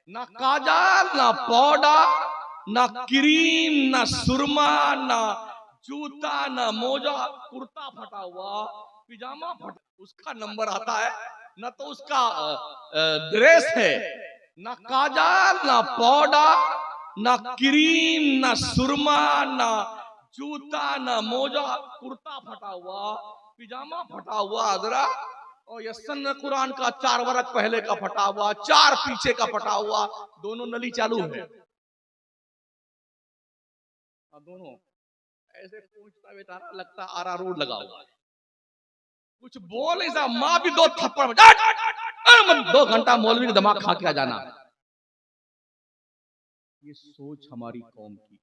ना काजल, ना पाउडर, ना क्रीम, ना सुरमा, ना जूता, ना मोजा, कुर्ता फटा हुआ, पिजामा फटा, उसका नंबर आता है, न तो उसका ड्रेस है। ना काजल, ना पाउडर, ना क्रीम, ना सुरमा, ना जूता, ना मोजा, कुर्ता फटा हुआ, पिजामा फटा हुआ अदरा, और यसन कुरान का 4 वरक पहले का फटा हुआ, 4 पीछे का फटा हुआ, दोनों नली चालू है। दोनों ऐसे पूछता बेचारा लगता आरा रोड लगा हुआ है, कुछ बोल ऐसा माँ भी 2 थप्पड़ 2 घंटा मौलवी का दिमाग खा के आ जाना। ये सोच हमारी कौम की।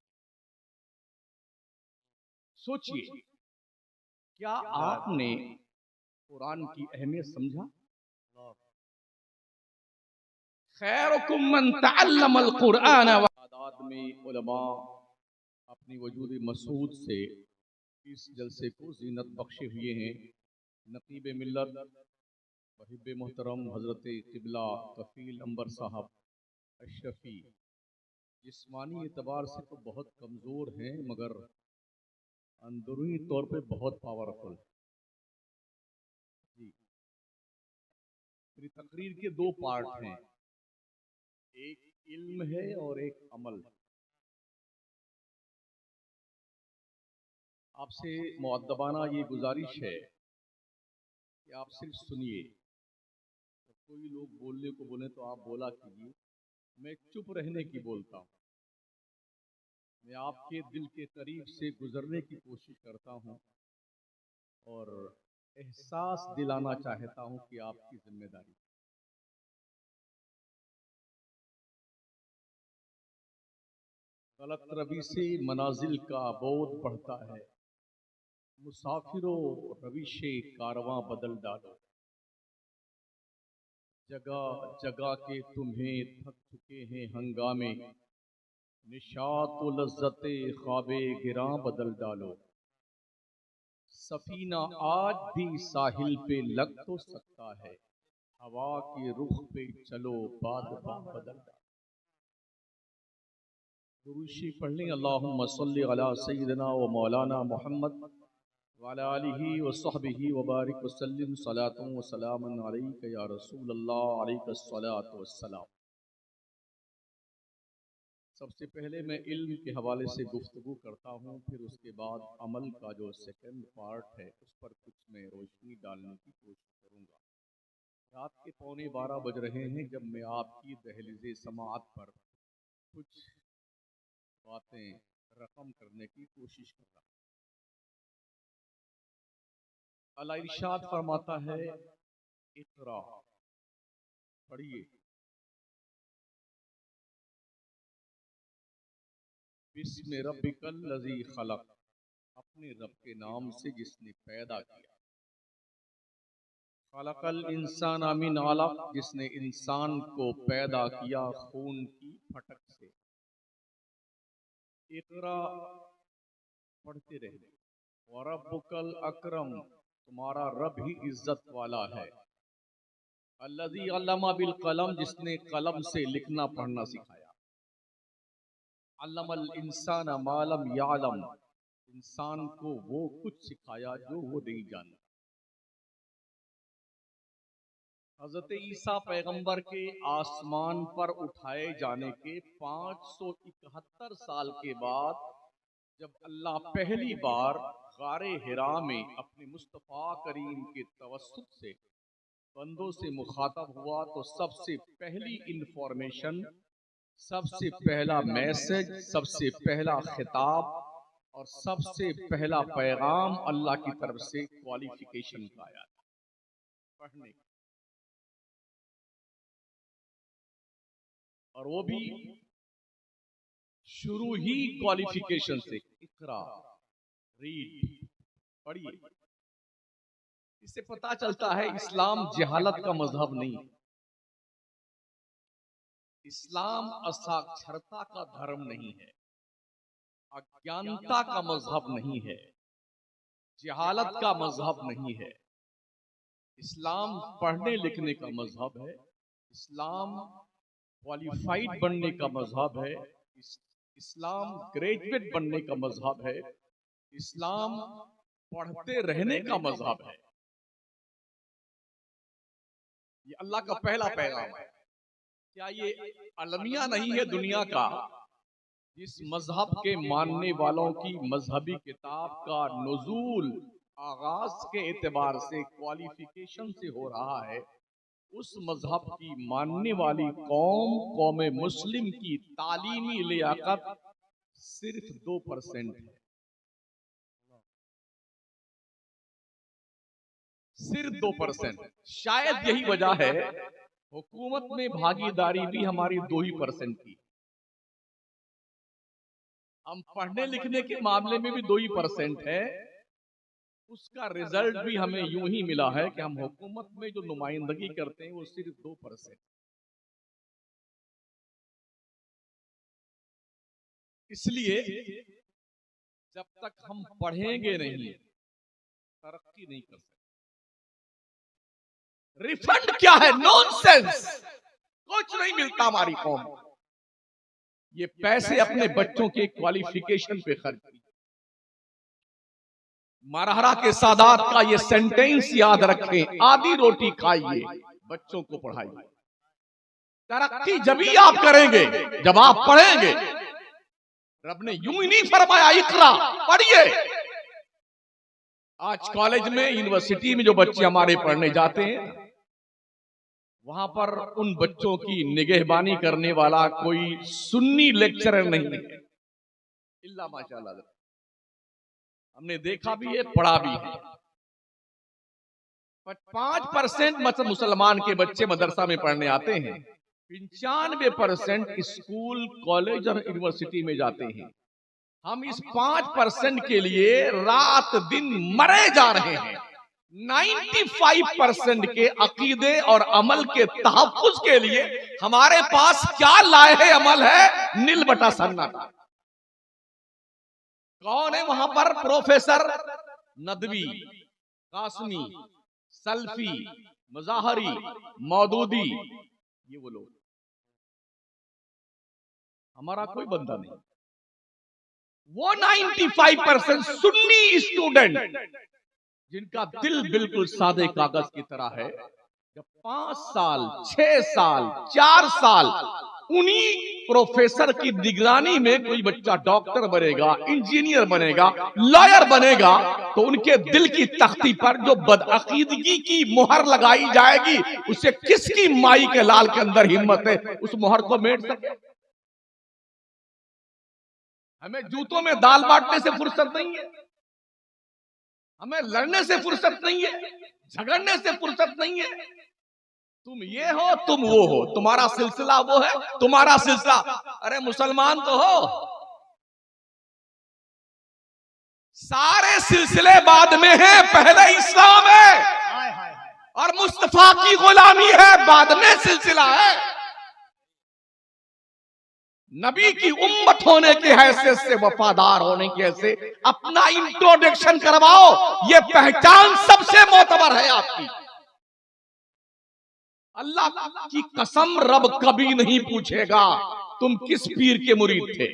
सोचिए, क्या आपने कुरान की अहमियत समझा? खैरुकुम मन तअल्लमल कुरान। आदाद में उलमा अपनी वजूद मसूद से इस जलसे को जीनत बख्शे हुए हैं। नकीब मिल्लत वहिब मोहतरम हजरत क़िबला कफील अंबर साहब अशरफी जिस्मानी एतबार से तो बहुत कमज़ोर हैं, मगर अंदरूनी तौर पे बहुत पावरफुल। जी, मेरी तकरीर के 2 पार्ट हैं, एक इल्म है और एक अमल। आपसे मुअद्दबाना ये गुजारिश है कि आप सिर्फ सुनिए, तो कोई लोग बोलने को बोले तो आप बोला कीजिए, मैं चुप रहने की बोलता हूँ। मैं आपके दिल के करीब से गुजरने की कोशिश करता हूँ और एहसास दिलाना चाहता हूँ कि आपकी जिम्मेदारी। गलत रवि से मनाजिल का बोध बढ़ता है, मुसाफिरों रविशे कारवां बदल डालो। जगह जगह के तुम्हें थक चुके हैं हंगामे, निशात व लज्जते ख्वाबे गिरां बदल डालो। सफीना आज भी साहिल पे लग तो सकता है, हवा के रुख पे चलो बाद बदल डालो। दुरूशी पढ़ लें। अल्लाहुम्मा सल्लि अला सय्यिदना व मौलाना मुहम्मद व अला आलिहि व सहबिहि व बारिक व सल्लिम सलातन व सलामन अलैका या रसूल अल्लाह अलैका सलातु व सलाम। सबसे पहले मैं इल्म के हवाले से गुफ्तगू करता हूँ, फिर उसके बाद अमल का जो सेकंड पार्ट है उस पर कुछ मैं रोशनी डालने की कोशिश करूँगा। रात के 11:15 बज रहे हैं जब मैं आपकी दहलीज़े समाअत पर कुछ बातें रकम करने की कोशिश कर रहा हूँ। अल्लाह इरशाद फरमाता है, इक़रा, पढ़िए, बिस्मि रब्बिकल लज़ी खलक़, अपने रब के नाम से जिसने पैदा किया। खलक़ल इंसान मिन अलक़, जिसने इंसान को पैदा किया खून की फटक से। इक़रा, पढ़ते रहे। व रब्बुकल अकरम, तुम्हारा रब ही इज्जत वाला है। अल्लज़ी अल्लमा बिल कलम, जिसने कलम से लिखना पढ़ना सिखाया। अल्लमल इंसान मा लम यालम, इंसान को वो कुछ सिखाया जो वो नहीं जानता। हज़रत ईसा पैगंबर के आसमान पर उठाए जाने के 571 साल के बाद जब अल्लाह पहली बार गारे हिरा में अपने मुस्तफ़ा करीम के तवस्सुत से बंदों से मुखातब हुआ, तो सबसे पहली इंफॉर्मेशन, सबसे पहला मैसेज, सबसे पहला खिताब और सबसे पहला पैगाम अल्लाह की तरफ से क्वालिफिकेशन का आया, पढ़ने, और वो भी शुरू ही क्वालिफिकेशन से, इकरा, रीड, पढ़िए। इससे पता चलता है इस्लाम जहालत का मजहब नहीं, इस्लाम असाक्षरता का धर्म नहीं है, अज्ञानता का मजहब नहीं है, जहालत का मजहब नहीं है। इस्लाम पढ़ने लिखने का मजहब है। इस्लाम क्वालिफाइड बनने का मजहब है, इस्लाम ग्रेजुएट बनने का मजहब है, इस्लाम पढ़ते रहने का मजहब है। ये अल्लाह का पहला पैगाम है। क्या ये अलमिया नहीं है दुनिया का जिस मजहब के मानने वालों की मजहबी किताब का नुज़ूल आगाज के एतबार से क्वालिफिकेशन से हो रहा है, उस मजहब की मानने वाली कौम मुस्लिम की तालीमी लियाकत सिर्फ 2% है, सिर्फ 2%। शायद यही वजह है हुकूमत में भागीदारी भी हमारी 2% की। हम पढ़ने लिखने के मामले में भी 2% है। उसका रिजल्ट भी हमें यूं ही मिला है कि हम हुकूमत में जो नुमाइंदगी करते हैं वो सिर्फ 2%। इसलिए जब तक हम पढ़ेंगे नहीं तरक्की नहीं कर सकते। रिफंड क्या है? नॉनसेंस। कुछ नहीं मिलता हमारी कौम को। ये पैसे अपने बच्चों के क्वालिफिकेशन पे खर्च किए। मरहरा के सादात का ये सेंटेंस याद रखें, आधी रोटी खाइए, बच्चों को पढ़ाइए। तरक्की जब ही आप करेंगे जब आप पढ़ेंगे। रब ने यूं ही नहीं फरमाया इकरा, पढ़िए। आज कॉलेज में, यूनिवर्सिटी में जो बच्चे हमारे पढ़ने जाते हैं, वहां पर उन बच्चों की निगहबानी करने वाला कोई सुन्नी लेक्चरर नहीं है, इल्ला माशाअल्लाह। हमने देखा भी है, पढ़ा भी है। 5% मुसलमान के बच्चे मदरसा में पढ़ने आते हैं, 95% स्कूल, कॉलेज और यूनिवर्सिटी में जाते हैं। हम इस 5% के लिए रात दिन मरे जा रहे हैं। 95% के अकीदे और अमल के तहफ्फुज के लिए हमारे पास क्या लाए अमल है? नील बटा सन्नाटा। कौन है वहां पर? प्रोफेसर नदवी, कासमी, सल्फी, मुजाहरी, मौदूदी, ये वो लोग। हमारा कोई बंदा नहीं। वो 95% सुन्नी स्टूडेंट जिनका दिल बिल्कुल सादे कागज की तरह है, जब 5 साल, 6 साल, 4 साल उन्हीं प्रोफेसर की निगरानी में कोई बच्चा डॉक्टर बनेगा, इंजीनियर बनेगा, लॉयर बनेगा, तो उनके दिल की तख्ती पर जो बदअकीदगी की मोहर लगाई जाएगी, उसे किसकी माई के लाल के अंदर हिम्मत है उस मोहर को मेट सके? हमें जूतों में दाल बांटने से फुर्सत नहीं है, हमें लड़ने से फुर्सत नहीं है, झगड़ने से फुर्सत नहीं है। तुम ये हो, तुम वो हो, तुम्हारा सिलसिला वो है, तुम्हारा सिलसिला। अरे मुसलमान तो हो, सारे सिलसिले बाद में हैं, पहले इस्लाम है और मुस्तफा की गुलामी है, बाद में सिलसिला है। नबी की उम्मत होने की हैसियत से, वफादार होने की हैसियत से अपना इंट्रोडक्शन करवाओ। ये पहचान सबसे मोतबर है आपकी। अल्लाह की कसम, रब कभी नहीं पूछेगा तुम किस पीर के मुरीद थे,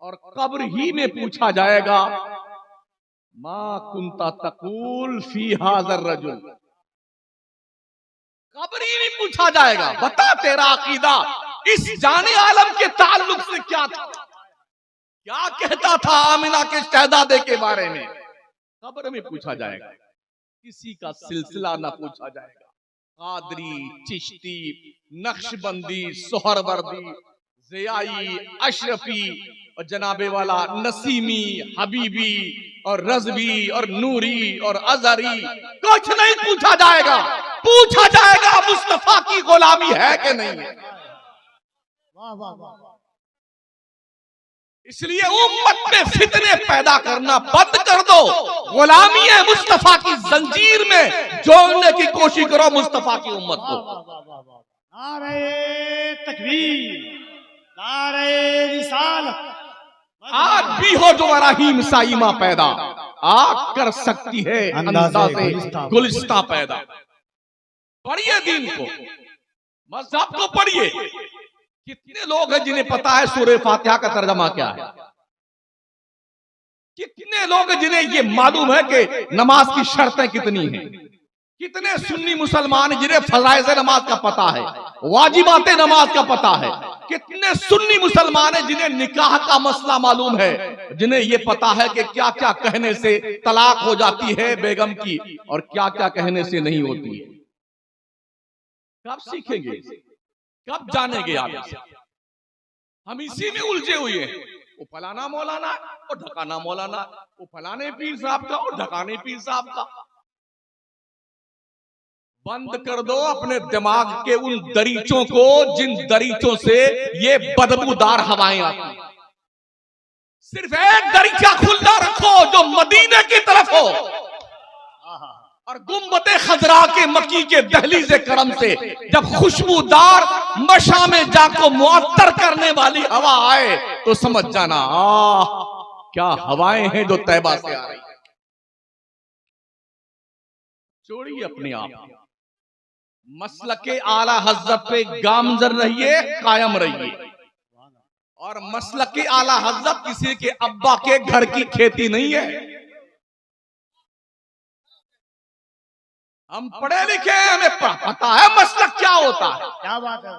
और कब्र ही में पूछा जाएगा मा कुंता तकूल फी हाज़र रजुल। कब्र ही में पूछा जाएगा, बता तेरा अकीदा इस जाने आलम के ताल्लुक से क्या था, क्या कहता था आमिना के शहजादे के बारे में। कब्र में पूछा जाएगा, किसी का सिलसिला ना पूछा जाएगा। कादरी, चिश्ती, नक्शबंदी, सोहरवर्दी, ज़ियाई, अशरफी और जनाबे वाला नसीमी, हबीबी और रज़वी और नूरी और अज़हरी, कुछ नहीं पूछा जाएगा। पूछा जाएगा मुस्तफा की गुलामी है कि नहीं है। वाह वाह वाह। इसलिए उम्मत में फितने पैदा करना बंद कर दो। गुलामी है मुस्तफा की जंजीर में जोड़ने की कोशिश करो मुस्तफा की उम्मत को। नारे तकबीर, नारे रिसालत। आज भी हो जो रहीम साइमा पैदा, आग कर सकती है अंदाज़े गुलिस्ता पैदा। पढ़िए दीन को, मज़हब को पढ़िए। कितने लोग हैं जिन्हें पता है सूरह फातिहा का तर्जमा क्या है? कितने लोग हैं जिन्हें ये मालूम है कि नमाज की शर्तें कितनी हैं? कितने सुन्नी मुसलमान हैं जिन्हें फराइज़ नमाज का पता है, वाजिबात नमाज का पता है? कितने सुन्नी मुसलमान हैं जिन्हें निकाह का मसला मालूम है, जिन्हें ये पता है कि क्या क्या कहने से तलाक हो जाती है बेगम की और क्या क्या कहने से नहीं होती है? कब सीखेंगे? कब जानेंगे आप इसे? हम इसी में उलझे हुए हैं। वो फलाना मौलाना और ढकाना मौलाना, वो फलाने पीर साहब का और ढकाने पीर साहब का। बंद कर दो अपने दिमाग के उन दरीचों को जिन दरीचों से ये बदबूदार हवाएं आती। सिर्फ एक दरीचा खुला रखो जो मदीने की तरफ हो, और गुम्बते खजरा के मक्की के दहलीज करम से जब खुशबूदार मशा में जाको मुअत्तर करने वाली हवा आए तो समझ जाना क्या हवाएं हैं जो तैबा से आ रही। छोड़िए अपने आप, मसलके आला हज़रत पे गामजन रहिए, कायम रहिए। और मसलके आला हज़रत किसी के अब्बा के घर की खेती नहीं है। हम पढ़े लिखे हैं, हमें पता है मसलक क्या होता है। क्या बात है।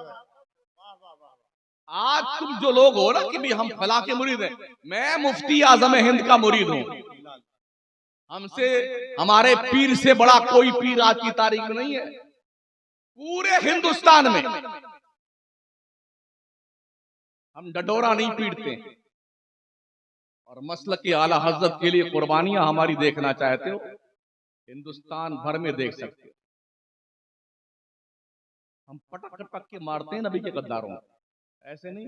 आज तुम जो लोग हो ना कि भी हम फला के मुरीद हैं, मैं मुफ्ती आजम हिंद का मुरीद हूं। हमसे हमारे पीर से बड़ा कोई पीर आज की तारीख में नहीं है पूरे हिंदुस्तान में। हम डडोरा नहीं पीटते और मसलक के आला हज़रत के लिए कुर्बानियां हमारी देखना चाहते हो, हिंदुस्तान भर में देख सकते हो। हम पटक पटक के मारते हैं नबी के गद्दारों, ऐसे नहीं।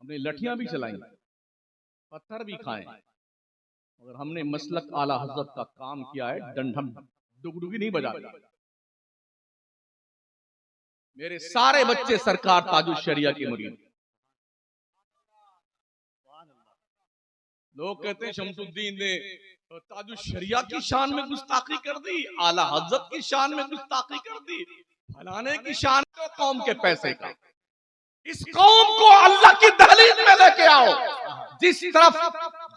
हमने लठियां भी चलाई, पत्थर भी खाए, मगर हमने मसलक आला हज़रत का काम किया है। डंडम डुगडुगी नहीं बजाते। मेरे सारे बच्चे सरकार ताजुल शरिया के मुरीद। लोग कहते हैं शमसुद्दीन ने ताजुल शरिया की शान में गुस्ताखी कर दी, आला हज़रत की शान में गुस्ताखी कर दी, फलाने की शान को कौम के पैसे का। इस कौम को अल्लाह की दहलीज में लेके आओ। जिस तरफ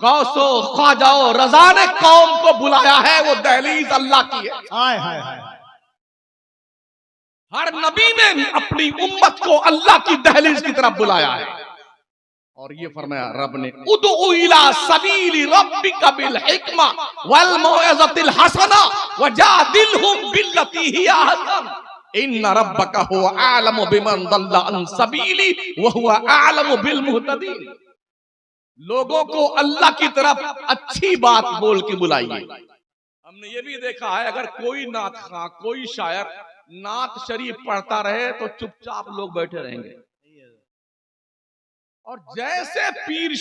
गौसो ख्वाजाओ रज़ा ने कौम को बुलाया है वो दहलीज अल्लाह की है। हाय हाय हाय। हर नबी ने अपनी उम्मत को अल्लाह की दहलीज की तरफ बुलाया है और ये फरमाया रब ने, उदउ इला सबीली रब्बिका बिल हिकमा वल मौइज़तिल हसना वजादिलहुम बिल्लती हिया अहसन इन्ना रब्बका हुवा आलमु बिमन दल्ला अन सबीली व हुवा आलमु बिल मुहतदीन। लोगों को अल्लाह की तरफ अच्छी बात बोल के बुलाइए। हमने ये भी देखा है, अगर कोई नात खां, कोई शायर नात शरीफ पढ़ता रहे तो चुपचाप लोग बैठे रहेंगे। और जैसे पीर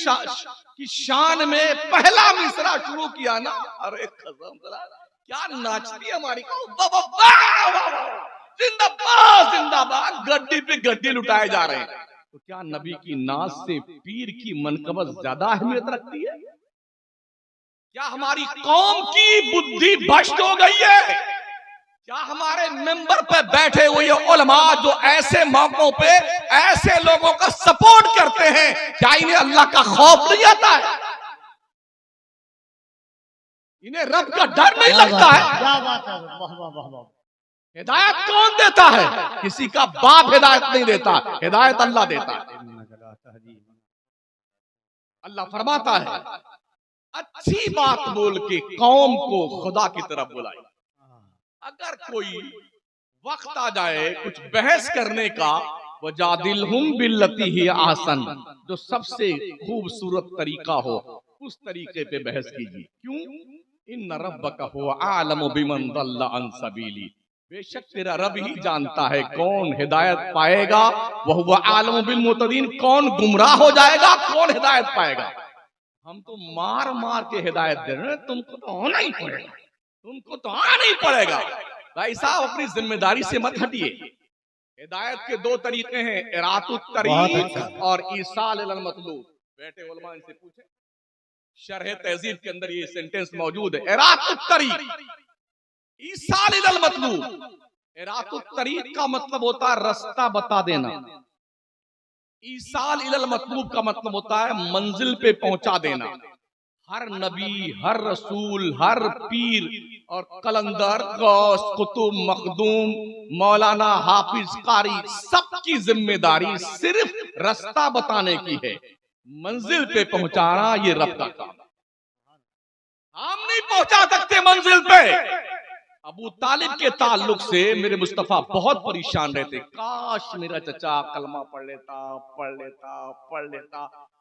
की शान में पहला मिसरा शुरू किया ना, अरे कसम क्या नाचती हमारी जिंदाबाद जिंदाबाद, गड्डी पे गड्डी लुटाए जा रहे हैं। तो क्या नबी की नाच से पीर की मनकबत ज्यादा अहमियत रखती है? क्या हमारी कौम की बुद्धि भ्रष्ट हो गई है? क्या हमारे मेंबर पे बैठे हुए उलमा जो ऐसे मौकों पे ऐसे लोगों का सपोर्ट करते हैं, क्या इन्हें अल्लाह का खौफ नहीं आता है? इन्हें रब का डर नहीं लगता है? क्या बात है। वाह वाह वाह वाह। हिदायत कौन देता है? किसी का बाप हिदायत नहीं देता, हिदायत अल्लाह देता है। अल्लाह फरमाता है अच्छी बात बोल के कौम को खुदा की तरफ बुलाए। अगर कोई वक्त आ जाए कुछ बहस करने का, वजादिलहुम बिल्लती ही आसन, जो सबसे खूबसूरत तरीका हो उस तरीके पे बहस कीजिए। क्यों? इन्ना रब्बका हुवा आलमु बिमन दल्ला अन सबीली, बेशक तेरा रब ही जानता है कौन हिदायत पाएगा, वह हुवा आलमु बिल मुहतदीन, कौन गुमराह हो जाएगा, कौन हिदायत पाएगा। हम तो मार मार के हिदायत दे रहे हैं, तुमको तो होना ही पड़ेगा, तुमको तो आना नहीं पड़ेगा। भाई साहब अपनी जिम्मेदारी से मत हटिए। हिदायत के दो तरीके हैं, इरातुत तरीक और ईसाल इलल मतलूब। बैठे उलमा इनसे पूछे, शरह तहजीब के अंदर ये सेंटेंस मौजूद है, इरातुत तरीक, ईसाल इलल मतलूब, इरातुत तरीक का मतलब होता है रास्ता बता देना। ईसाल इलल मतलूब का मतलब होता है मंजिल पे पहुंचा देना। हर नबी, हर रसूल, हर पीर और कलंदर, गौस, कुतुब, मखदूम, मौलाना, हाफिज, कारी, सबकी जिम्मेदारी सिर्फ रास्ता बताने की है। मंजिल पे पहुंचाना ये रब का काम है। हम नहीं पहुंचा सकते मंजिल पे। अबू तालिब के ताल्लुक से मेरे मुस्तफा बहुत परेशान रहते, काश मेरा चचा कलमा पढ़ लेता।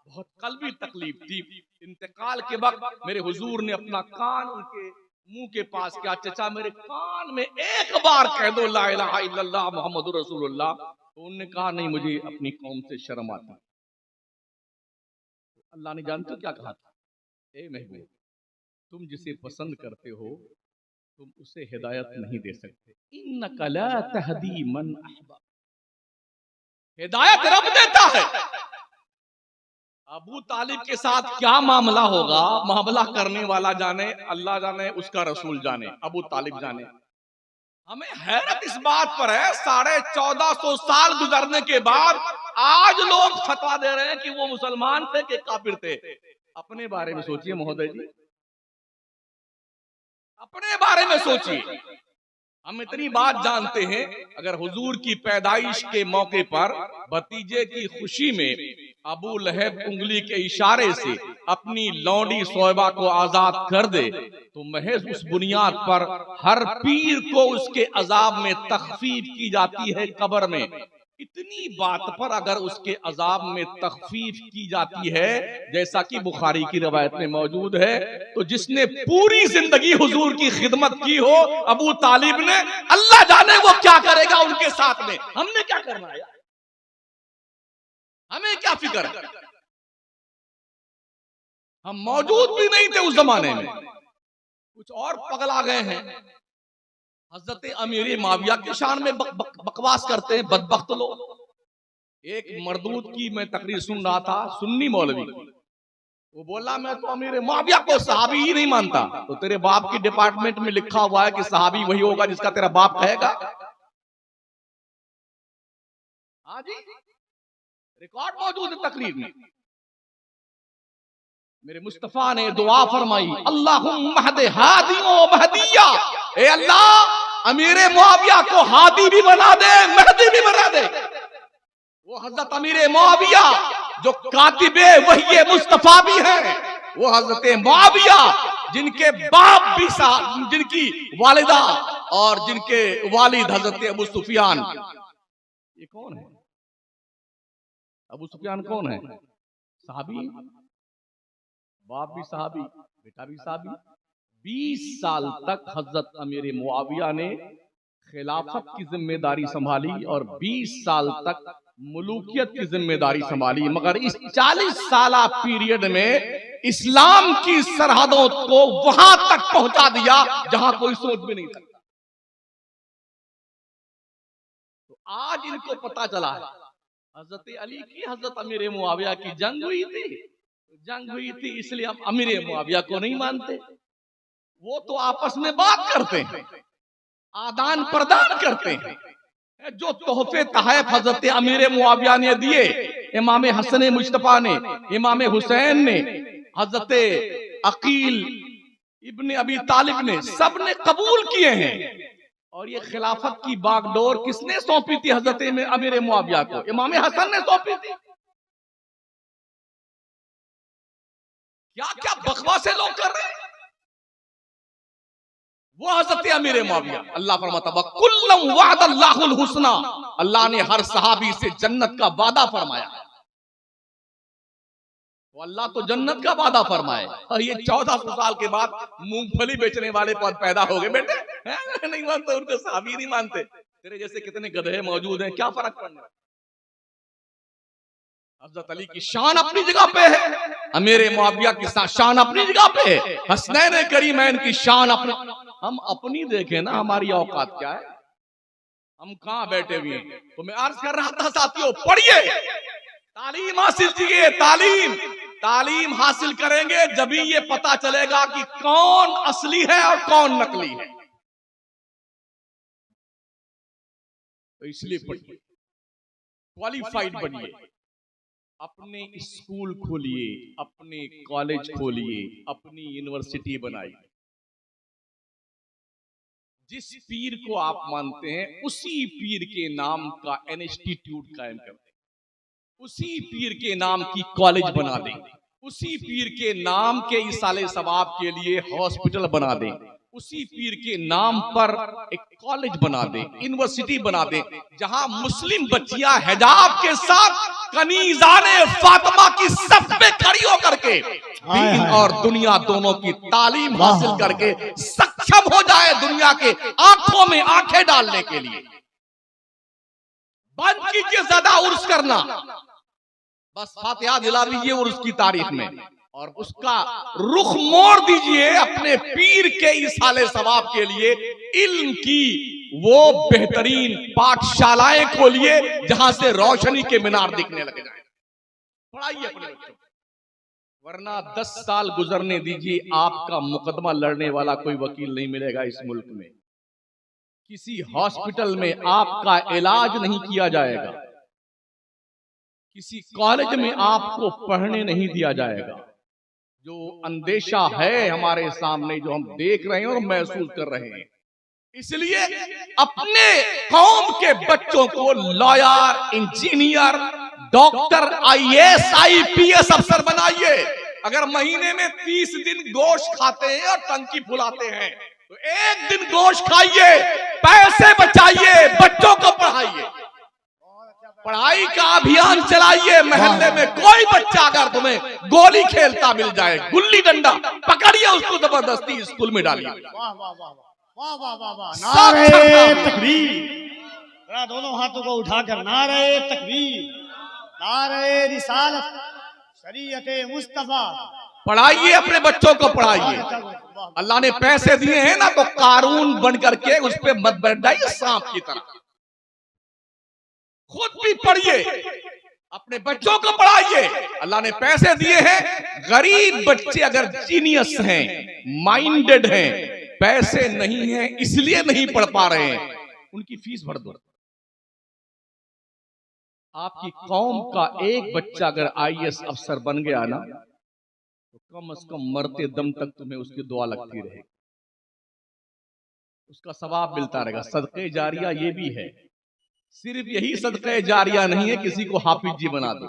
बहुत कल्बी तकलीफ थी। इंतकाल के वक्त मेरे हुजूर ने अपना कान उनके मुंह के पास किया, चचा मेरे कान में एक बार कह दो ला इलाहा इल्लल्लाह मुहम्मदुर रसूलुल्लाह। तो उन्होंने कहा नहीं, मुझे अपनी कौम से शर्म आती। अल्लाह ने जानते हो क्या कहा था? ए महबूब, तुम जिसे पसंद करते हो तुम उसे हिदायत नहीं दे सकते। इन्नका ला तहदी मन अहबब, हिदायत रब देता है। अबू तालिब के साथ क्या मामला होगा, मामला करने वाला जाने, अल्लाह जाने, उसका रसूल जाने, अबू तालिब जाने। हमें हैरत इस बात पर है, 1450 साल गुजरने के बाद आज लोग फतवा दे रहे हैं कि वो मुसलमान थे कि काफिर थे। अपने बारे में सोचिए महोदय जी, अपने बारे में सोचिए। हम इतनी बात जानते हैं, अगर हुजूर की पैदाइश के मौके पर भतीजे की खुशी में अबू लहब उंगली के इशारे से अपनी लौंडी सोयबा को आजाद कर दे, तो महज उस बुनियाद पर हर पीर को उसके अजाब में तखफीफ की जाती है कब्र में। इतनी बात पर अगर उसके अजाब में तखफीफ की जाती है, जैसा कि बुखारी की रवायत में मौजूद है, तो जिसने पूरी जिंदगी हुजूर की खिदमत की हो अबू तालिब ने, अल्लाह जाने वो क्या करेगा उनके साथ में। हमने क्या करना है, हमें क्या फिक्र है? हम मौजूद भी नहीं थे उस जमाने में, कुछ और पगला गए हैं। हजरत अमीर माविया के शान में बकवास करते हैं बदबख्त लोग। एक मरदूद की मैं तकरीर सुन रहा था, सुन्नी मौलवी की। वो बोला मैं तो अमीर माविया को सहाबी ही नहीं मानता। तो तेरे बाप की डिपार्टमेंट में लिखा हुआ है कि सहाबी वही होगा जिसका तेरा बाप कहेगा। हाँ जी, रिकॉर्ड मौजूद है तकरीर में। मेरे मुस्तफा ने दुआ फरमाई, अल्लाहुम्मा हदे हादियों महदिया, ए अल्लाह अमीरे मुआविया को हादी भी बना दे, महदी भी बना दे। वो हजरत अमीरे मुआविया जो कातिबे वही मुस्तफा भी है, वो हजरत मुआविया जिनके बाप भी साहब, जिनकी वालिदा और जिनके वालिद हजरत अबू सुफियान। ये कौन है? अबू सुफियान कौन है? साहबी, बाप भी साहबी, बेटा भी साहबी। 20 साल तक हजरत अमीर मुआविया ने खिलाफत की जिम्मेदारी संभाली और 20 साल तक मुलूकियत की जिम्मेदारी संभाली, मगर इस 40 साल पीरियड में इस्लाम की सरहदों को वहां तक पहुंचा दिया जहां कोई सोच भी नहीं सकता। तो आज इनको पता चला है हजरत अली की हजरत अमीर मुआविया की जंग हुई थी, इसलिए हम अमीर मुआविया को नहीं मानते। वो तो आपस में बात करते हैं, आदान प्रदान करते हैं। जो तोहफे तहफ हजरत अमीर मुआविया ने दिए, इमाम हसन मुस्तफा ने, इमाम हुसैन ने, हजरत अकील इब्ने अबी तालिब ने, सब ने कबूल किए हैं। और ये खिलाफत की बागडोर किसने सौंपी थी? हजरत अमीर मुआविया को इमाम हसन ने सौंपी थी। क्या क्या बकवासे लोग कर रहे हैं। वो हजरत अमीर मुआविया, अल्लाह फरमाता वकुल्लम वअदल्लाहुल हुस्ना, अल्लाह ने हर सहाबी से जन्नत का वादा फरमाया। तो अल्लाह तो जन्नत का वादा फरमाए और ये 1400 साल के बाद मूंगफली बेचने वाले पद पैदा हो गए बेटे, नहीं मानते, उनको सहाबी नहीं मानते। तेरे जैसे कितने गधे मौजूद हैं, क्या फर्क पड़ना। हजरत अली की शान अपनी जगह पे है, अमीर मुआविया की शान अपनी जगह पे है, हसनैन करीमैन की शान अपनी। हम अपनी देखें ना, हमारी औकात क्या है, हम कहां बैठे हुए हैं। तो मैं अर्ज कर रहा था साथियों, पढ़िए, तालीम हासिल कीजिए। तालीम हासिल करेंगे जब ही ये पता चलेगा कि कौन असली है और कौन नकली है। तो इसलिए पढ़िए, क्वालिफाइड बनिए, अपने स्कूल खोलिए, अपने कॉलेज खोलिए, अपनी यूनिवर्सिटी बनाइए। जिस पीर को आप मानते हैं उसी पीर के नाम का इंस्टीट्यूट कायम कर दें, उसी पीर के नाम की कॉलेज बना दें, उसी पीर के नाम के इसाले सवाब के लिए हॉस्पिटल बना दें, उसी पीर के नाम पर एक कॉलेज बना दें, यूनिवर्सिटी बना दें, जहां मुस्लिम बच्चियां हिजाब के साथ कनीज़ाने फातिमा की सफ में खड़ी होकर के दीन और दुनिया दोनों की तालीम हासिल करके सक्षम हो जाए दुनिया के आंखों में आंखें डालने के लिए। बंद कीजिए ज्यादा उर्स करना, बस फातिहा दिला दीजिए उर्स की तारीख में और उसका रुख मोड़ दीजिए अपने पीर के इसाले सवाब के लिए। इल्म की वो बेहतरीन पाठशालाएं खोलिए जहां से रोशनी के मीनार दिखने लग जाए। पढ़ाइए अपने बच्चों, वरना 10 साल गुजरने दीजिए, आपका मुकदमा लड़ने वाला कोई वकील नहीं मिलेगा इस मुल्क में। किसी हॉस्पिटल में आपका इलाज नहीं किया जाएगा, किसी कॉलेज में आपको पढ़ने नहीं दिया जाएगा। जो अंदेशा है हमारे सामने, जो हम देख रहे हैं और महसूस कर रहे हैं, इसलिए अपने कौम के बच्चों को lawyer, engineer, doctor, IAS, IPS अफसर बनाइए। अगर महीने में 30 दिन गोश्त खाते हैं और टंकी फुलाते हैं तो एक दिन गोश्त खाइए, पैसे बचाइए, बच्चों को पढ़ाइए, पढ़ाई का अभियान चलाइए। मोहल्ले में कोई बच्चा अगर तुम्हें गोली खेलता मिल जाए, गुल्ली डंडा पकड़िए, उसको जबरदस्ती स्कूल में डालिए। वाह वाह वाह वाह वाह वाह वाह, नारे तकबीर, दोनों हाथों को उठाकर नारे तकबीर, नारे रिसालत, शरीयत मुस्तफा। पढ़ाइए, अपने बच्चों को पढ़ाइए। अल्लाह ने पैसे दिए हैं ना, तो कारून बन करके उस पर मत बैठाइए सांप की तरह। खुद भी पढ़िए, अपने बच्चों को पढ़ाइए। अल्लाह ने पैसे दिए हैं, गरीब बच्चे अगर जीनियस हैं, माइंडेड हैं, पैसे नहीं हैं इसलिए नहीं पढ़ पा रहे हैं, उनकी फीस भर दो। आपकी कौम का एक बच्चा अगर आईएएस अफसर बन गया ना, तो कम से कम मरते दम तक तुम्हें उसकी दुआ लगती रहेगी, उसका सवाब मिलता रहेगा। सदक़े जारिया ये भी है, सिर्फ यही सदक़े जारिया नहीं है किसी को हाफिज जी बना दो,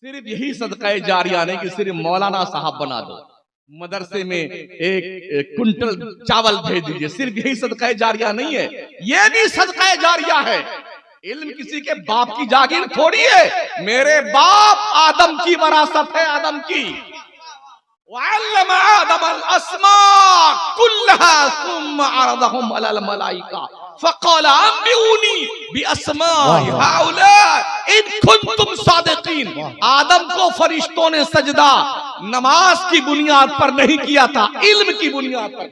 सिर्फ यही सदक़े जारिया नहीं कि सिर्फ मौलाना साहब बना दो, मदरसे में एक कुंटल चावल भेज दीजिए, सिर्फ यही सदक़े जारिया नहीं है, ये भी सदक़े जारिया है। इल्म किसी के बाप की जागीर थोड़ी है, मेरे बाप आदम की वरासत है, आदम की। वअल्लम आदम अल-अस्मा कुल्लहा सुम्मा अरदहुम अलल मलाइका फक़ाल अंबिऊनी बिअस्माइ हाउला इन कुंतुम सादिकीन। आदम को फरिश्तों ने सजदा नमाज की बुनियाद पर नहीं किया था, इल्म की बुनियाद पर।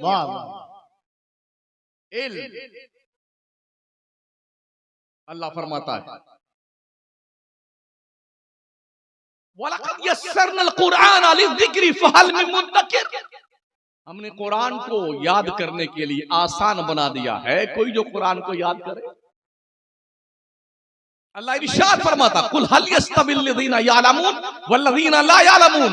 इल्म। अल्लाह फरमाता है वलक़द यस्सरनल क़ुरआन लिज़्ज़िक्रि फ़हल मिन मुद्दकिर। हमने कुरान को याद करने के लिए आसान बना दिया है, कोई जो कुरान को याद करे। अल्लाह इरशाद फरमाता कुल हल यस्तविल लज़ीना यअलमून वल्लज़ीना ला यअलमून।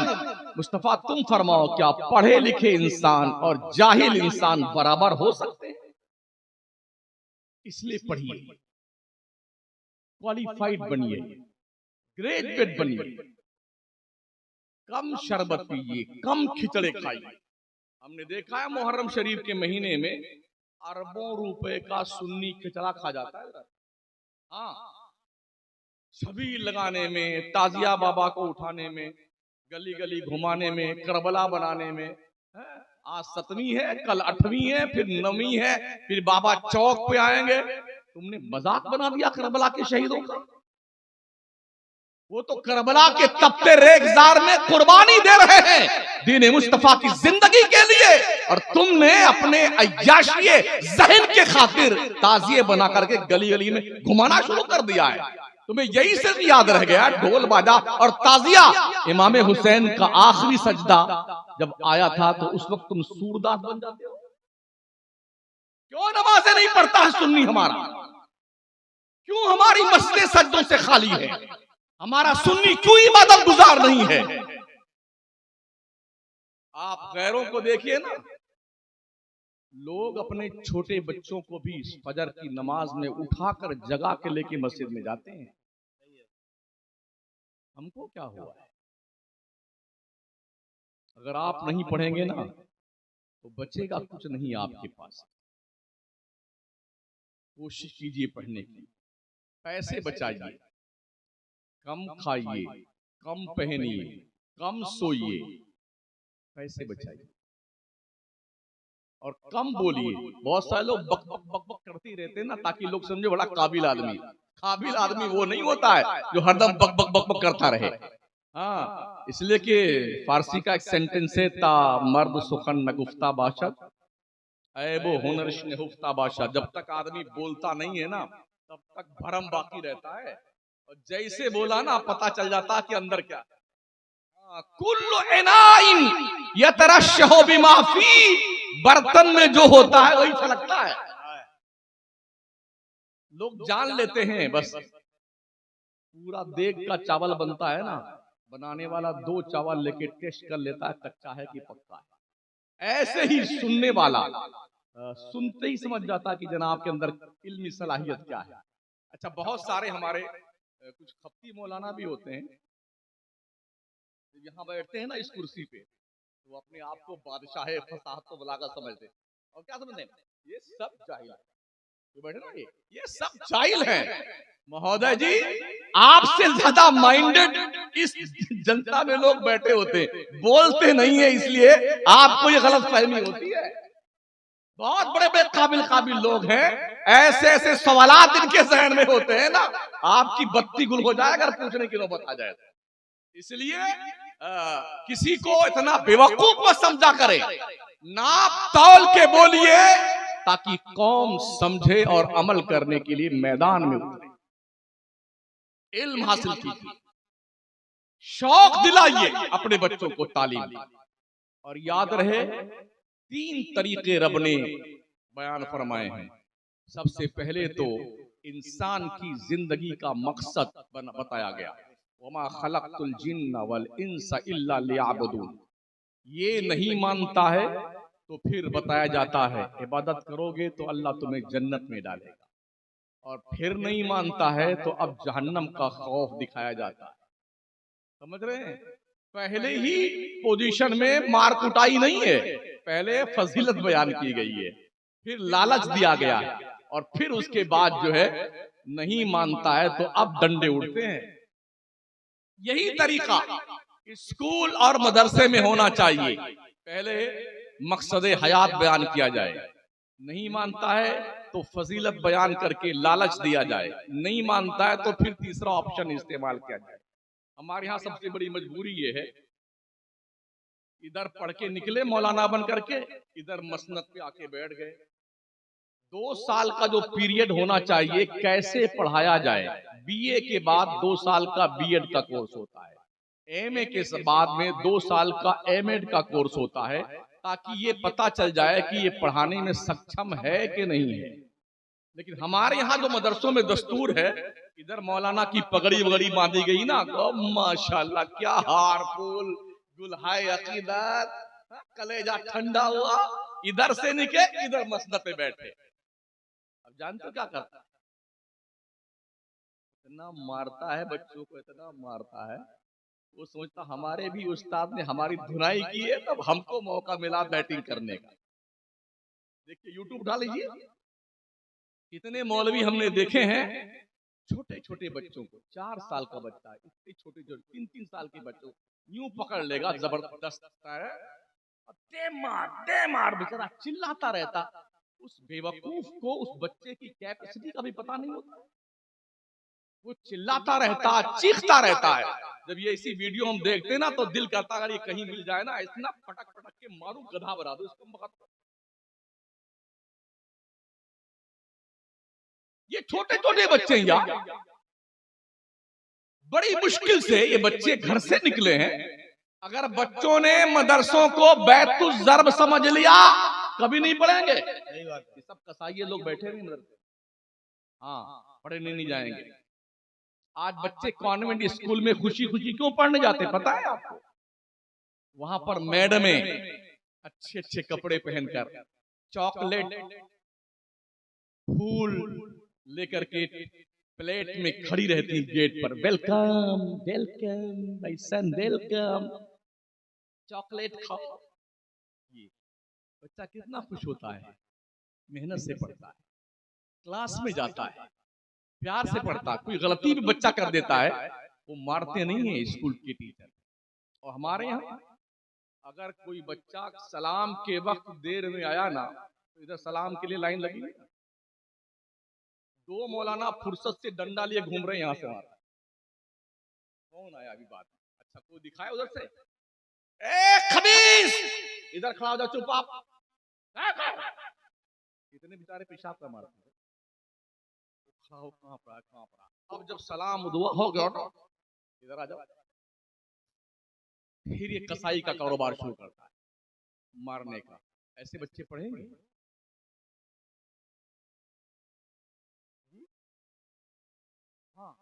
मुस्तफा तुम फरमाओ, क्या पढ़े लिखे इंसान और जाहिल इंसान बराबर हो सकते हैं? इसलिए पढ़िए, क्वालिफाइड बनिए, ग्रेजुएट बनिए, कम शरबत पीजिए, कम खिचड़े खाइए। हमने देखा है मुहर्रम शरीफ के महीने में अरबों रुपए का सुन्नी खिचड़ा खा जाता है। हाँ, छबील लगाने में, ताजिया बाबा को उठाने में, गली गली घुमाने में, करबला बनाने में। आज 7वीं है, कल 8वीं है, फिर 9वीं है, फिर बाबा चौक पे आएंगे। तुमने मजाक बना दिया करबला के शहीदों का। वो तो करबला के तपते रेगजार में कुर्बानी दे रहे हैं दीन मुस्तफा की जिंदगी के लिए, और तुमने अपने अय्याशी जहन के खातिर ताजिए बना करके गली गली में घुमाना शुरू कर दिया है। तुम्हें यही सिर्फ याद रह गया ढोल बाजा और ताजिया। इमाम हुसैन का आखिरी सजदा जब आया था तो उस वक्त तुम सूरदास बन जाते हो। क्यों नमाज़ें नहीं पढ़ता है सुन्नी हमारा? क्यों हमारी मस्जिदें सज्जों से खाली है? हमारा सुन्नी क्यों इबादत गुजार नहीं है? आप गैरों को देखिए ना, लोग अपने छोटे बच्चों को भी फजर की नमाज में उठाकर जगा के लेके मस्जिद में जाते हैं। हमको क्या हुआ है? अगर आप नहीं पढ़ेंगे ना तो बचेगा कुछ नहीं आपके पास। कोशिश कीजिए पढ़ने की, पैसे बचाइए, कम खाइए, कम पहनिए, कम सोइए, पैसे बचाइए और कम बोलिए। बहुत सारे लोग बक बक बक बक करते ही रहते हैं ना, ताकि लोग समझे बड़ा काबिल आदमी। काबिल आदमी वो नहीं होता है जो हरदम बक बक बक बक करता रहे। हाँ, इसलिए कि फारसी का एक सेंटेंस है, ता मर्द सुखन न गुफ्ता बाशद ऐबो हुनरश ने हुफ्ता बाशद। जब तक आदमी बोलता नहीं है ना तब तक भरम बाकी रहता है, और जैसे बोला ना पता चल जाता कि अंदर क्या। कुल्लु इनाइन यतरशहु बिमा फी, बर्तन में जो होता है वही छलकता है। लोग जान लेते हैं बस पूरा देग का चावल बनता है ना, बनाने वाला 2 चावल लेके टेस्ट कर लेता है कच्चा है कि पक्का है। ऐसे ही सुनने वाला सुनते ही समझ जाता कि जनाब के अंदर इल्मी सलाहियत क्या है। अच्छा, बहुत सारे हमारे कुछ खप्ती मौलाना भी होते हैं, यहाँ बैठते हैं ना इस कुर्सी पे, तो अपने आप को बादशाह फसाहत तो बलागत समझते, और क्या समझते हैं? ये सब जाहिल है जो बैठे ना, ये सब जाहिल हैं। महोदय जी, आपसे ज्यादा माइंडेड इस जनता में लोग बैठे होते हैं, बोलते नहीं है इसलिए आपको ये गलत फहमी होती है। बहुत बड़े बड़े काबिल लोग हैं, ऐसे ऐसे सवालात इनके जहन में होते हैं ना, आपकी बत्ती गुल हो जाए अगर पूछने की नौबत आ जाए। इसलिए किसी को इतना बेवकूफ मत समझा करे, नाप तौल के बोलिए ताकि कौम समझे और अमल करने के लिए मैदान में उतरे। इल्म हासिल कीजिए, शौक दिलाइए अपने बच्चों को तालीम, और याद रहे 3 तरीके रब ने बयान फरमाए हैं। सबसे पहले तो इंसान की जिंदगी का मकसद बताया गया, वमा खलक़तुल जिन्ना वल इंसा इल्ला लियअबुदून। ये नहीं मानता है तो फिर बताया जाता है इबादत करोगे तो अल्लाह तुम्हें जन्नत में डालेगा, और फिर नहीं मानता है तो अब जहन्नम का खौफ दिखाया जाता है। समझ रहे हैं? पहले ही पोजीशन में मार कुटाई नहीं है, पहले फजीलत बयान की गई है, फिर लालच दिया गया है, और फिर उसके बाद जो है नहीं मानता है तो अब डंडे उड़ते हैं। यही तरीका स्कूल और मदरसे में होना चाहिए। पहले मकसद हयात बयान किया जाए, नहीं मानता है तो फजीलत बयान करके लालच दिया जाए, नहीं मानता है तो फिर तीसरा ऑप्शन इस्तेमाल किया जाए। हमारे यहाँ सबसे बड़ी मजबूरी ये है, इधर पढ़ के निकले मौलाना बन करके, इधर मसनद पे आके बैठ गए। 2 साल का जो पीरियड होना चाहिए कैसे पढ़ाया जाए। बीए के बाद 2 साल का बीएड का कोर्स होता है, एमए के बाद में 2 साल का एमएड का कोर्स होता है, ताकि ये पता चल जाए कि ये पढ़ाने में सक्षम है कि नहीं है। लेकिन हमारे यहाँ जो मदरसों में दस्तूर है, इधर मौलाना की पगड़ी वगड़ी बांधी गई ना, माशाल्लाह क्या हार फूल दुल्हाए अकीदत, कलेजा ठंडा हुआ, इधर से निकले इधर मसनद पे बैठे। अब जानते क्या करता है? इतना मारता है बच्चों को, इतना मारता है, वो सोचता हमारे भी उस्ताद ने हमारी धुनाई की है, तब हमको मौका मिला बैटिंग करने का। देखिए यूट्यूब उठा लीजिए, कितने मौलवी हमने देखे हैं छोटे छोटे बच्चों को, 4 साल का बच्चा है, इतने छोटे 3-3 साल के बच्चों यूं पकड़ लेगा, जबरदस्त है, दे मार बेचारा चिल्लाता रहता। उस बेवकूफ को उस बच्चे की कैपेसिटी का भी पता नहीं होता, वो चिल्लाता रहता, चीखता रहता है। जब ये ऐसी वीडियो हम देखते ना तो दिल करता अगर ये कहीं मिल जाए ना, इतना पटक पटक के मारू, गधा बना दो इसको। ये छोटे छोटे बच्चे यार, बड़ी मुश्किल से ये बच्चे घर से निकले हैं। अगर बच्चों ने मदरसों को बैतुल ज़र्ब समझ लिया कभी नहीं पढ़ेंगे। ये सब कसाई लोग बैठे नहीं मदरसे, हाँ, पढ़ने नहीं जाएंगे। आज बच्चे कॉन्वेंट स्कूल में खुशी खुशी क्यों पढ़ने जाते पता है आपको? वहां पर मैडमें अच्छे अच्छे कपड़े पहनकर चॉकलेट फूल लेकर के प्लेट में खड़ी रहती गेट पर, वेलकम वेलकम भाई सन वेलकम, चॉकलेट खाओ। ये बच्चा कितना खुश होता है, मेहनत से पढ़ता है, क्लास में जाता है, प्यार से पढ़ता है। कोई गलती भी बच्चा कर देता है वो मारते नहीं है स्कूल के टीचर। और हमारे यहाँ अगर कोई बच्चा सलाम के वक्त देर में आया ना तो इधर सलाम के लिए लाइन लगी है। 2 मौलाना फुर्सत से डंडा लिए घूम रहे हैं यहाँ से वहां। कौन आया अभी बात? अच्छा कोई दिखाए उधर से, ए खबीस इधर खड़ा हो जा, चुप आप। इतने बेचारे पेशाब का मारते हैं, कहाँ पड़ा। अब जब सलाम दुआ हो गया ना इधर आ जाओ, फिर ये कसाई का कारोबार शुरू करता है, मारने का। ऐसे बच्चे पढ़ेंगे? हाँ,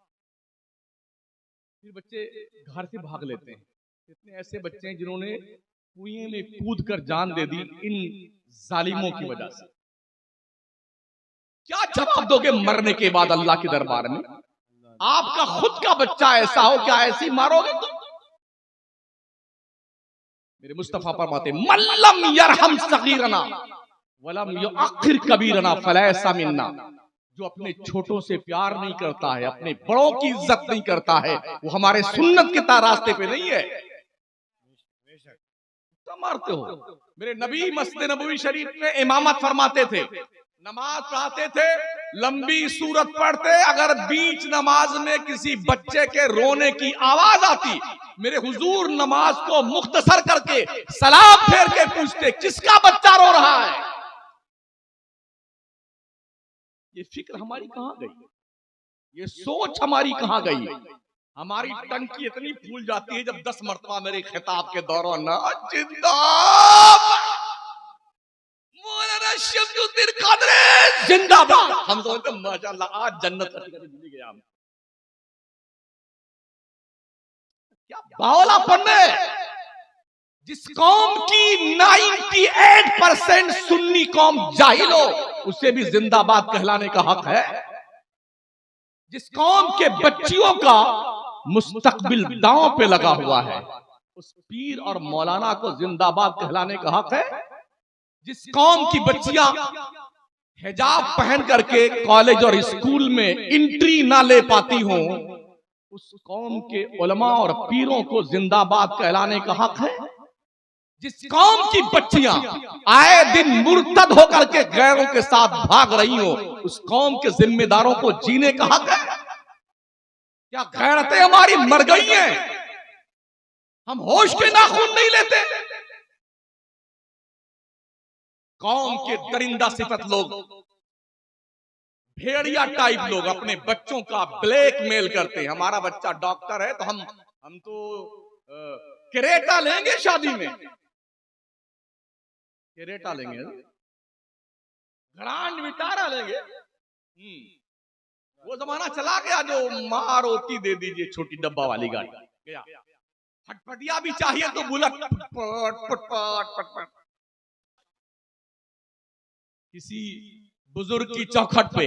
फिर बच्चे घर से भाग लेते हैं। कितने ऐसे बच्चे हैं जिन्होंने कुएं में कूद कर जान दे दी इन जालिमों की वजह से। क्या जवाब दोगे मरने के बाद अल्लाह के दरबार में? आपका खुद का बच्चा ऐसा हो, क्या ऐसी मारोगे तुम? मेरे मुस्तफा फरमाते मल्लम यरहम सगीरना वलम युअखिर कबीरना फलैसा मिन्ना। जो अपने छोटों से प्यार नहीं करता है, अपने बड़ों की इज्जत नहीं करता है, वो हमारे सुन्नत के रास्ते पे नहीं है। तो मारते हो। मेरे नबी मस्जिद नबवी शरीफ में इमामत फरमाते थे, नमाज पढ़ाते थे, लंबी सूरत पढ़ते, अगर बीच नमाज में किसी बच्चे के रोने की आवाज आती, मेरे हुजूर नमाज को मुख्तसर करके सलाम फेर के पूछते किसका बच्चा रो रहा है। ये फिक्र हमारी कहां गई? ये सोच हमारी कहां गई? हमारी टंकी इतनी फूल जाती है जब 10 मरतबा मेरे खिताब के दौरान मौलाना शमसुद्दीन कादरी जिंदाबाद, हम सोचते माशाअल्लाह आज जन्नत मिल गया। हम क्या बावलापन है। जिस कौम की 98% सुन्नी कौम जाहिल हो, उसे भी जिंदाबाद कहलाने का हक है। जिस कौम के बच्चियों का मुस्तकबिल दांव पे लगा हुआ है, उस पीर और मौलाना को जिंदाबाद कहलाने का हक है। जिस कौम की बच्चियां हिजाब पहन करके कॉलेज और स्कूल में एंट्री ना ले पाती हों, उस कौम के उलमा और पीरों को जिंदाबाद कहलाने का हक है। जिस कौम की बच्चियां आए दिन मुर्तद होकर के गैरों के साथ भाग रही हो, उस कौम के जिम्मेदारों को जीने का हक है। क्या गैरतें हमारी मर गई हैं? हम होश के नाखून नहीं लेते। कौम के दरिंदा सिफत लोग, भेड़िया टाइप लोग अपने बच्चों का ब्लैकमेल करते हैं। हमारा बच्चा डॉक्टर है तो हम तो क्रेटा लेंगे, शादी में क्रेटा लेंगे, ग्रांड विटारा लेंगे। वो जमाना चला गया जो मारुति दे दीजिए छोटी डब्बा वाली गाड़ी गया। फटफटिया भी चाहिए तो बुलेट पट। किसी बुजुर्ग की चौखट पे,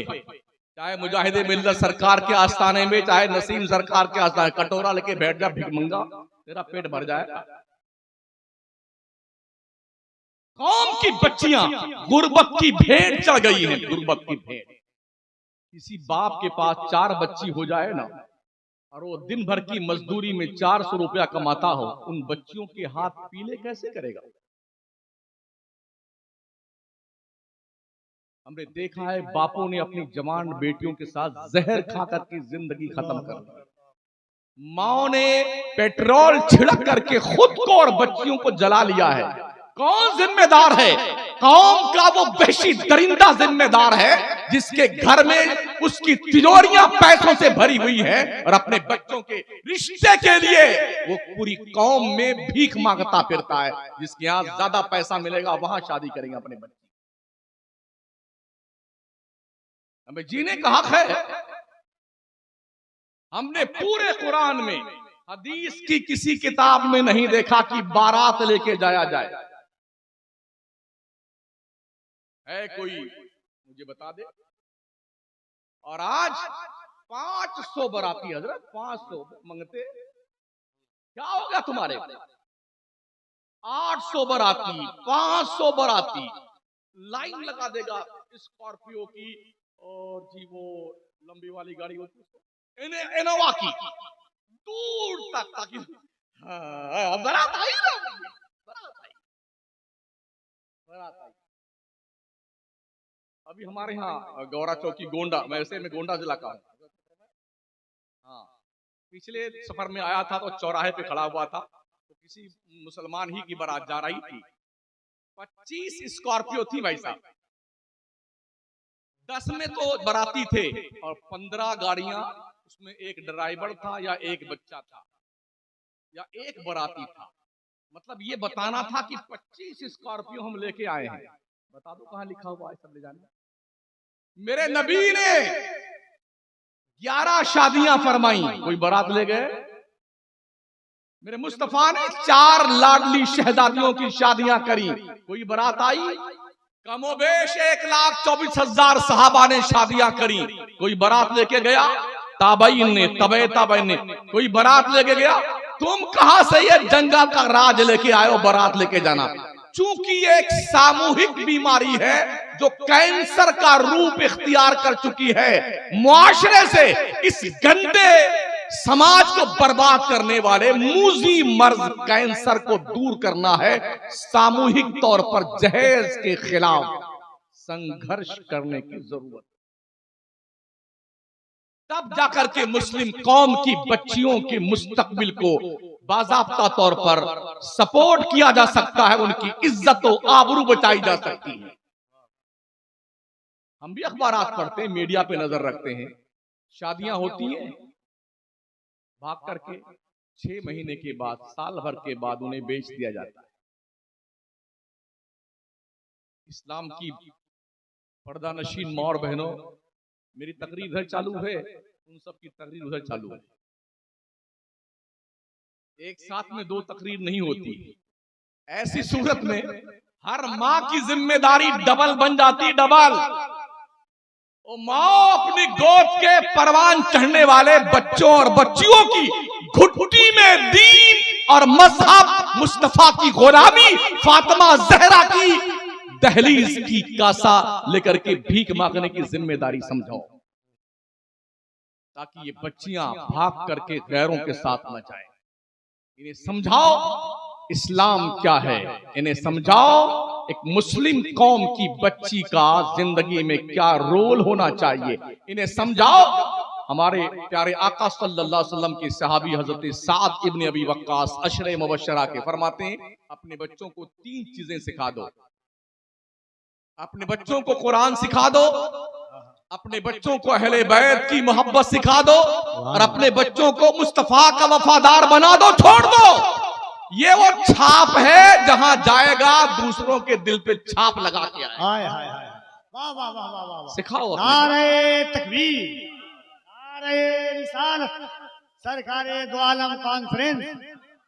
चाहे मुजाहिदे मिल्लत सरकार के आस्थाने में, चाहे नसीम सरकार के आस्थाने, कटोरा लेके बैठ जा भिखमंगा, तेरा पेट भर जाएगा। कौम की बच्चियां गुर्बत की भेंट चढ़ गई हैं, गुर्बत की भेंट। किसी बाप के पास 4 बच्ची हो जाए ना और वो दिन भर की मजदूरी में 400 रुपया कमाता हो, उन बच्चियों के हाथ पीले कैसे करेगा? हमने देखा है बापों ने अपनी जवान बेटियों के साथ जहर खाकर की जिंदगी खत्म कर दी। माओ ने पेट्रोल छिड़क करके खुद को और बच्चियों को जला लिया है। कौन जिम्मेदार है? कौम का वो वहशी दरिंदा जिम्मेदार है जिसके घर में उसकी तिजोरियां पैसों से भरी हुई है और अपने बच्चों के रिश्ते के लिए वो पूरी कौम में भीख मांगता फिरता है। जिसके यहां ज्यादा पैसा मिलेगा वहां शादी करेंगे अपने बच्चे। हमें जीने का हक है। हमने पूरे कुरान में, हदीस की किसी किताब में नहीं देखा कि बारात लेके जाया जाए। है कोई मुझे बता दे। और आज 500 बाराती हजरत, 500 मंगते, क्या हो गया तुम्हारे? 800 बाराती, 500 बाराती, लाइन लगा देगा स्कॉर्पियो की और जी वो लंबी वाली गाड़ी होती है इनोवा की, दूर तक, ताकि बारात आई ना, बारात आई। अभी हमारे यहाँ गौरा चौकी गोंडा, मैं ऐसे में गोंडा जिला का हूँ। हाँ, पिछले सफर में आया था तो चौराहे पे खड़ा हुआ था, तो किसी मुसलमान ही की बारात जा रही थी। 25 स्कॉर्पियो थी भाई साहब, 10 में तो बाराती थे और 15 गाड़ियां, उसमें एक ड्राइवर था या एक बच्चा था या एक बाराती था। मतलब ये बताना था कि 25 स्कॉर्पियो हम लेके आए हैं। बता दो कहां लिखा हुआ है, सब ले जाना। मेरे नबी ने 11 शादियां फरमाई, कोई बारात ले गए। मेरे मुस्तफा ने 4 लाडली शहजादियों की शादियां करी, कोई बारात आई। कमोबेश 1,24,000 सहाबा ने शादियां करी, कोई बारात लेके गया। ताबईन ने, तबे ताबईन ने, कोई बारात लेके गया। तुम कहां से ये जंगल का राज लेके आए हो बारात लेके जाना? चूंकि ये एक सामूहिक बीमारी है जो कैंसर का रूप इख्तियार कर चुकी है, मुआशरे से इस गंदे समाज को बर्बाद करने वाले मूजी मर्ज कैंसर को दूर करना है। सामूहिक तौर पर जहेज के खिलाफ संघर्ष करने की जरूरत, तब जाकर के मुस्लिम कौम की बच्चियों के मुस्तकबिल को बाज़ाब्ता तौर पर सपोर्ट किया जा सकता है, उनकी इज्जत और आबरू बचाई जा सकती है। हम भी अखबारात पढ़ते हैं, मीडिया पे नजर रखते हैं, शादियां होती हैं, भाग करके 6 महीने के बाद, साल भर के बाद उन्हें बेच दिया जाता है। इस्लाम की पर्दा नशीन माँ और बहनों, मेरी तकरीर इधर चालू है, उन सब की तकरीर उधर चालू है। एक साथ में 2 तकरीर नहीं होती। ऐसी सूरत में हर माँ की जिम्मेदारी डबल बन जाती, डबल। ओ माँ अपनी गोद के परवान चढ़ने वाले बच्चों और बच्चियों की घुटनी में दीन और मजहब मुस्तफा की गुलामी, फातिमा जहरा की दहलीज की कासा लेकर के भीख मांगने की जिम्मेदारी समझाओ, ताकि ये बच्चियां भाग करके गैरों के साथ न जाए। इन्हें समझाओ इस्लाम क्या है, इन्हें समझाओ एक मुस्लिम कौम की बच्ची का जिंदगी में क्या रोल होना चाहिए, इन्हें समझाओ। हमारे प्यारे आका सल्लल्लाहु अलैहि वसल्लम के सहाबी हजरत साद इब्न अबी वक्कास अशरे मुबश्शरा के फरमाते हैं, अपने बच्चों को 3 चीजें सिखा दो। अपने बच्चों को कुरान सिखा दो, अपने बच्चों को अहले बैत की मोहब्बत सिखा दो, और अपने बच्चों को मुस्तफा का वफादार बना दो, छोड़ दो। ये वो छाप है जहां जाएगा दूसरों के दिल पे छाप लगा के आए। हाय हाय हाय, वाह वाह वाह वाह वाह, सिखाओ। नारे तकबीर, नारे रिसालत, सरकारे दो आलम कॉन्फ्रेंस,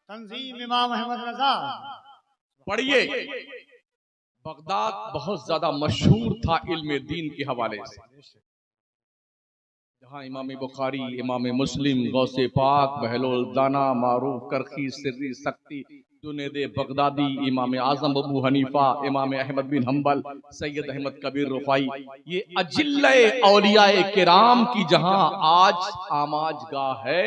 तंजीम इमाम अहमद रजा। पढ़िए, बगदाद बहुत ज्यादा मशहूर था इल्म दीन के हवाले से, जहां इमाम बुखारी, इमाम मुस्लिम, गौसे पाक, बहलोल दाना, मारूफ करखी, सिर्री सक्ति, जुनैद बगदादी, इमाम आजम अबू हनीफा, इमाम अहमद बिन हम्बल, सैयद अहमद कबीर रुफाई, ये अजिल्ले औलियाए किराम की जहां आज आमाजगाह है।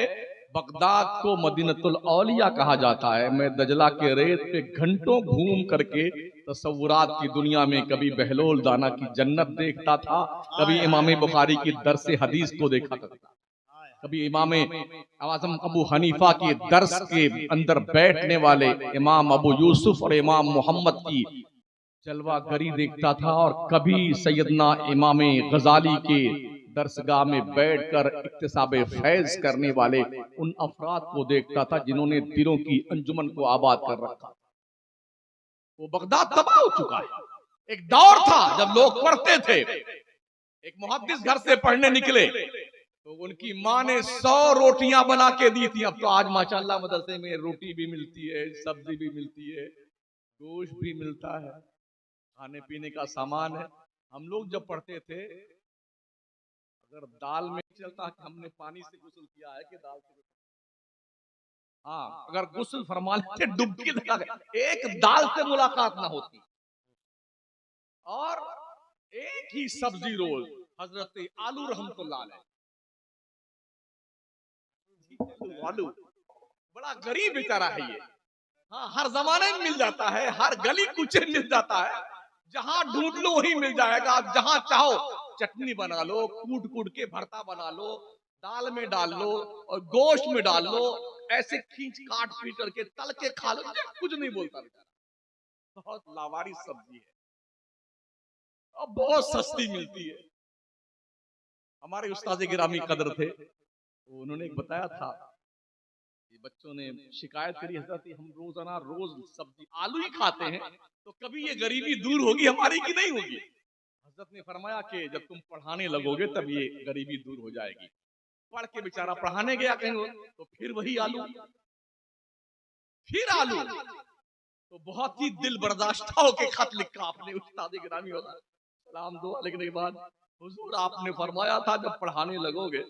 बगदाद को मदीनतुल औलिया कहा जाता है। मैं दजला के रेत पे घंटों घूम करके तसव्वुरात की दुनिया में कभी बहलोल दाना की जन्नत देखता था, कभी इमाम बुखारी की दर्स हदीस को देखा था, कभी इमाम आज़म अबू हनीफा के दर्स के अंदर बैठने वाले इमाम अबू यूसुफ और इमाम मोहम्मद की जलवागरी देखता था, और कभी सैयदना इमाम गजाली के दरसगाह में बैठकर इक्तिसाबे फैज करने वाले उन अफराद को देखता था जिन्होंने दिलों की अंजुमन को आबाद कर रखा। वो बगदाद तबाह हो चुका है। एक दौर था जब लोग पढ़ते थे, एक मुहद्दिस घर से पढ़ने निकले तो उनकी माँ ने 100 रोटियां बना के दी थी। अब तो आज माशाल्लाह मदरसे में रोटी भी मिलती है, सब्जी भी मिलती है, गोश्त भी मिलता है, खाने पीने का सामान है। हम लोग जब पढ़ते थे, अगर दाल में चलता कि हमने पानी से गुस्ल किया है कि दाल से, हाँ, अगर गुस्ल फरमा लेते डुबकी लगा के, एक दाल से मुलाकात ना होती और एक ही सब्जी रोज। हजरत आलू रहमतुल्लाह अलैह, आलू बड़ा गरीब बेचारा है ये। हाँ, हर जमाने में मिल जाता है, हर गली कूचे मिल जाता है, जहां ढूंढ लो वहीं मिल जाएगा। आप जहां चाहो चटनी बना लो, कूट कूट के भरता बना लो, दाल में डाल लो और गोश्त में डाल लो, ऐसे खींच काट पीट करके तल के खा लो, कुछ नहीं बोलता बेचारा। बहुत लावारिस सब्जी है और बहुत सस्ती मिलती है। हमारे उस्ताद गिरामी कदर थे, उन्होंने एक बताया था, बच्चों ने शिकायत करी, हजरत हम रोजाना रोज सब्जी आलू ही खाते हैं, तो कभी ये गरीबी दूर होगी हमारी की नहीं होगी? हजरत ने फरमाया कि जब तुम पढ़ाने लगोगे तब ये गरीबी दूर हो जाएगी। पढ़ के बेचारा पढ़ाने गया कहीं तो फिर वही आलू, फिर आलू। तो बहुत ही दिल बर्दाश्त होके खत लिखा आपने उस्ताद गिरामी वाला, सलाम दुआ लिखने के बाद, हुजूर आपने फरमाया था जब पढ़ाने लगोगे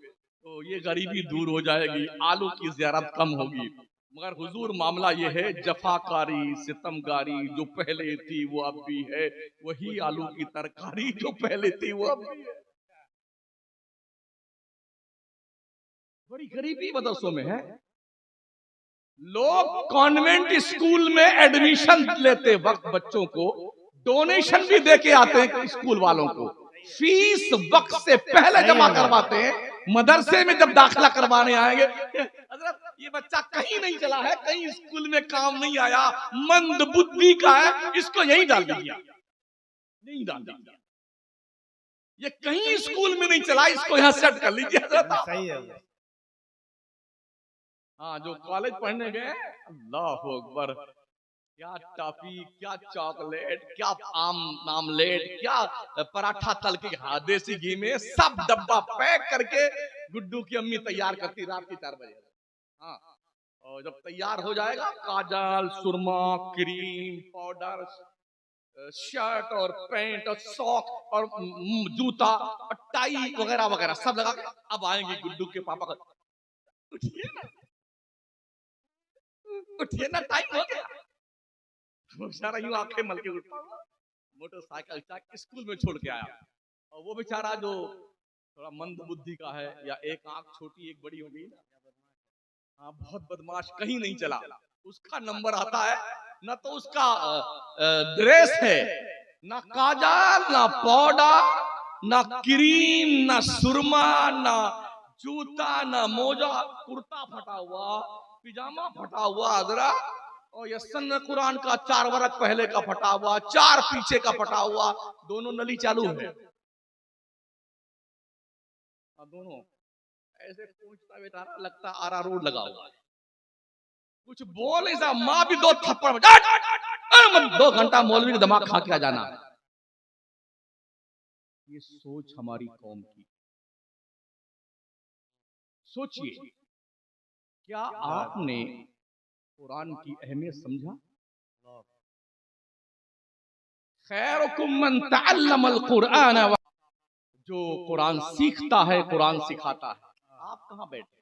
तो ये गरीबी दूर हो जाएगी, आलू की ज़ियारत कम होगी। मगर हुजूर मामला ये है, जफाकारी सितमगारी जो पहले थी वो अब भी है, वही आलू की तरकारी जो पहले थी वो अब भी है। बड़ी गरीबी मदरसों में है। लोग कॉन्वेंट स्कूल में एडमिशन लेते वक्त बच्चों को डोनेशन भी दे के आते हैं, स्कूल वालों को फीस वक्त से पहले जमा करवाते हैं। मदरसे में जब दाखिला करवाने आएंगे, हजरत ये बच्चा कहीं नहीं चला है, कहीं स्कूल में काम नहीं आया, मंद बुद्धि का है, इसको यहीं डाल दीजिए, नहीं डाल दीजिए, ये कहीं स्कूल में नहीं चला, इसको यहाँ सेट कर लीजिए। सही है। हाँ, जो कॉलेज पढ़ने गए, अल्लाह अकबर, क्या टॉफी, क्या चॉकलेट, क्या आमलेट, क्या पराठा तल के देसी घी में, सब डब्बा पैक करके गुड्डू की अम्मी तैयार करती रात के 4 बजे। हाँ, और जब तैयार हो जाएगा, काजल, सुरमा, क्रीम, पाउडर, शर्ट और पैंट और सॉक और जूता और टाई वगैरह वगैरह सब लगा के अब आएंगे गुड्डू के पापा का, उठिए ना, टाइम हो गया। बेचारा यूं आंखें मल के उठा, मोटरसाइकिल स्कूल में छोड़ के आया, और वो बेचारा जो थोड़ा मंद बुद्धि का है, या एक आंख छोटी एक बड़ी हो गई ना, हाँ, बहुत बदमाश, कहीं नहीं चला, उसका नंबर आता है, ना तो उसका ड्रेस है, ना काजल, ना पाउडर, ना क्रीम, ना सुरमा, ना जूता, ना मोजा, कुर्ता फटा हुआ, पिजामा फटा हुआ अदरा, और यसन कुरान का 4 वरक पहले का फटा हुआ, 4 पीछे का फटा हुआ, दोनों नली चालू है, दोनों ऐसे पूछता बेचारा, लगता आरा रोड लगा हुआ है, कुछ बोल नहीं सा, माँ भी 2 थप्पड़, 2 घंटा मौलवी का दिमाग खा के आ जाना। ये सोच हमारी कौम की, सोचिए, क्या आपने कुरान की अहमियत समझा? खैरुकुम मन तअल्लमल कुरान, जो कुरान सीखता है कुरान सिखाता है। आप कहाँ बैठे?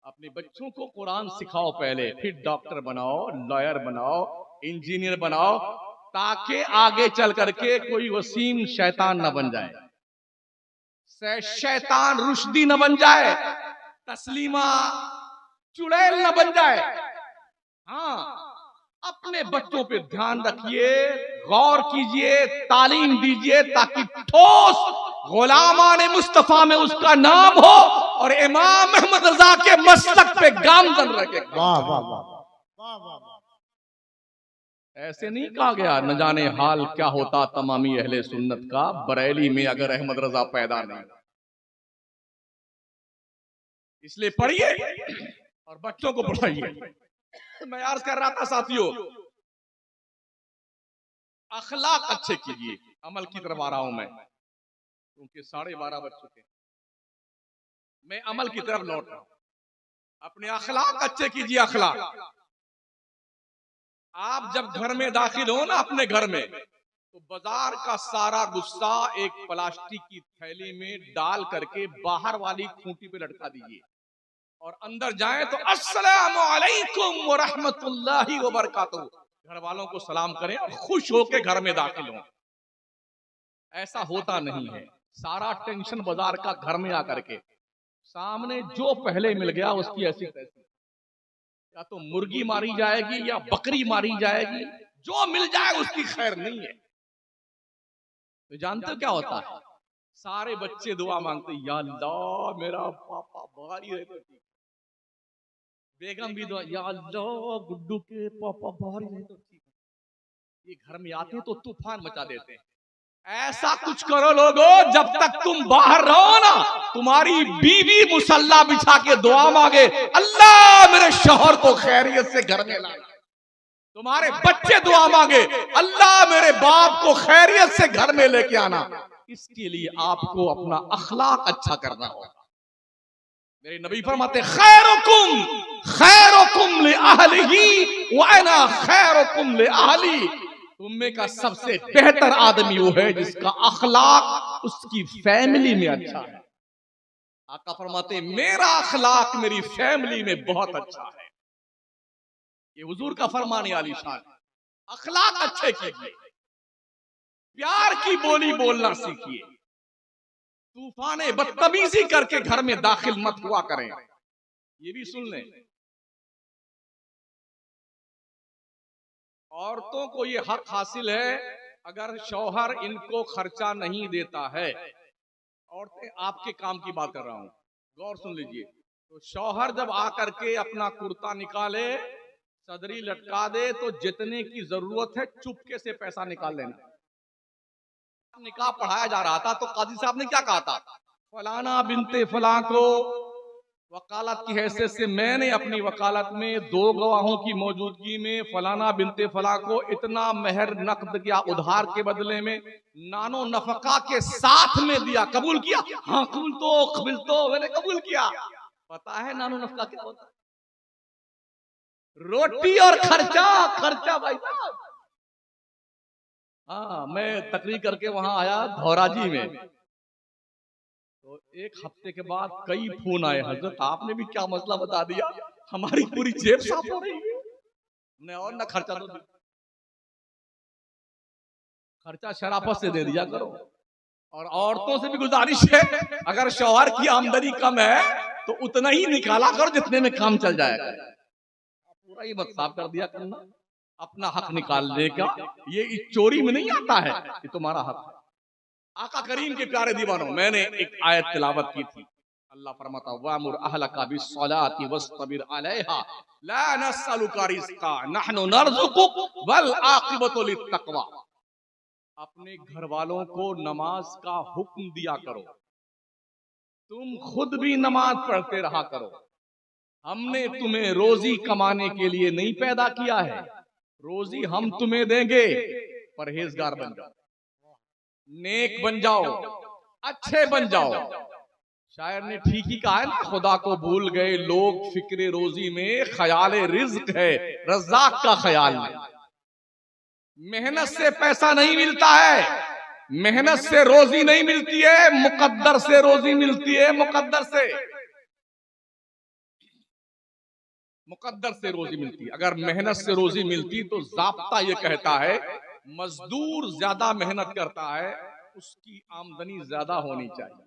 अपने बच्चों को कुरान सिखाओ पहले, फिर डॉक्टर बनाओ, लॉयर बनाओ, इंजीनियर बनाओ, ताकि आगे चल करके कोई वसीम शैतान न बन जाए, शैतान रुश्दी न बन जाए, तस्लीमा चुड़ैल न बन जाए। हाँ, अपने बच्चों पे ध्यान रखिए, गौर कीजिए, तालीम दीजिए, ताकि ठोस गुलामाने मुस्तफा में उसका नाम हो और इमाम अहमद रजा के मसलक पे गामजन रखे। वाह वाह वाह वाह वाह वाह। ऐसे नहीं कहा गया न जाने हाल क्या होता तमामी अहले सुन्नत का, बरेली में अगर अहमद रजा पैदा नहीं। इसलिए पढ़िए और बच्चों को पढ़ाइए। मैं अर्ज कर रहा था साथियों, अखलाक अच्छे कीजिए, अमल की तरफ आ रहा हूं मैं। क्योंकि 12:30 बज चुके हैं। मैं अमल की तरफ लौट रहा हूं। अपने अखलाक अच्छे कीजिए। अखलाक, आप जब घर में दाखिल हो ना, अपने घर में, तो बाजार का सारा गुस्सा एक प्लास्टिक की थैली में डाल करके बाहर वाली खूंटी पे लटका दीजिए और अंदर जाए तो अस्सलामु अलैकुम व रहमतुल्लाहि व बरकातहू, घर वालों को सलाम करें और खुश होके घर में दाखिल हों। ऐसा होता नहीं है। सारा टेंशन बाजार का घर में आकर के, सामने जो पहले मिल गया उसकी ऐसी तैसी, या तो मुर्गी मारी जाएगी या बकरी मारी जाएगी, जो मिल जाए उसकी खैर नहीं है। तो जानते हो क्या होता है? सारे बच्चे दुआ मांगते, या अल्लाह मेरा पापा बाहर ही रहे तो ठीक। बेगम भी दुआ, या अल्लाह गुड्डू के पापा बाहर ही रहे तो ठीक। ये घर में आते हैं तो तूफान मचा देते हैं। ऐसा कुछ करो लोगों, जब तक तुम बाहर रहो ना, तुम्हारी बीवी मुसल्ला बिछा के दुआ मांगे, अल्लाह मेरे शौहर को खैरियत से घर में लाए। तुम्हारे बच्चे दुआ मांगे, अल्लाह मेरे बाप को खैरियत से घर में लेके आना। इसके लिए आपको अपना अखलाक अच्छा करना होगा। मेरे नबी फरमाते, खैरुकुम li ahlihi व अना खैरुकुम li ahli। तुम्हें का सबसे बेहतर आदमी वो है जिसका अखलाक उसकी फैमिली में अच्छा है। आका फरमाते, मेरा अखलाक मेरी फैमिली में बहुत अच्छा है। ये हुजूर का फरमाने वाली शान। अखलाक अच्छे कीजिए, प्यार की बोली बोलना सीखिए, तूफाने बदतमीजी करके घर में दाखिल मत हुआ करें। ये भी सुन लें, औरतों को ये हक हासिल है, अगर शौहर इनको खर्चा नहीं देता है, औरतें आपके काम की बात कर रहा हूं, गौर सुन लीजिए, तो शौहर जब आकर के अपना कुर्ता निकाले, सदरी लटका दे, तो जितने की जरूरत है चुपके से पैसा निकाल लेना। निकाह पढ़ाया जा रहा था तो काजी साहब ने क्या कहा था, फलाना बिनते फलां को वकालत की हैसियत से मैंने अपनी वकालत में 2 गवाहों की मौजूदगी में फलाना बिनते फलां को इतना मेहर नकद किया, उधार के बदले में नानो नफका के साथ में दिया। कबूल किया? हाँ कबूल तो मैंने कबूल किया। पता है नानो नफका क्या होता है? रोटी और खर्चा भाई साहब। हाँ, मैं तकरीर करके वहां आया धौराजी में, तो 1 हफ्ते के बाद कई फोन आए, हजरत आपने भी क्या मसला बता दिया, हमारी पूरी जेब साफ हो रही है। ने और ना खर्चा तो खर्चा शराफत से दे दिया करो। और औरतों से भी गुजारिश है, अगर शौहर की आमदनी कम है तो उतना ही निकाला करो जितने में काम चल जाएगा। पूरा ही मत साफ कर दिया करना, अपना हक निकालने का। ये चोरी में नहीं आता है, ये तुम्हारा हक है। आका करीम के प्यारे दीवानों, मैंने एक आयत तिलावत की थी। अल्लाह फरमाता, वामुर अहलका बिस्सलाति वस्तबिर अलैहा ला नसअलुका रिज़्क़ा नहनु नरज़ुकुक वल आक़िबतु लित्तक़वा। अपने घर वालों को नमाज का हुक्म दिया करो, तुम खुद भी नमाज पढ़ते रहा करो। हमने तुम्हें रोजी कमाने के लिए नहीं पैदा किया है, रोजी हम तुम्हें देंगे। परहेजगार बन जाओ, नेक बन जाओ, अच्छे बन जाओ। शायर ने ठीक ही कहा है ना, खुदा को भूल गए लोग फिक्रे रोजी में, ख्याल रिज्क है रज़्ज़ाक़ का ख्याल नहीं। मेहनत से पैसा नहीं मिलता है, मेहनत से रोजी नहीं मिलती है, मुकद्दर से रोजी मिलती है। मुकद्दर से रोजी मिलती है। अगर मेहनत से रोजी मिलती तो ज़ाब्ता ये कहता है, मजदूर ज्यादा मेहनत करता है उसकी आमदनी ज्यादा होनी चाहिए।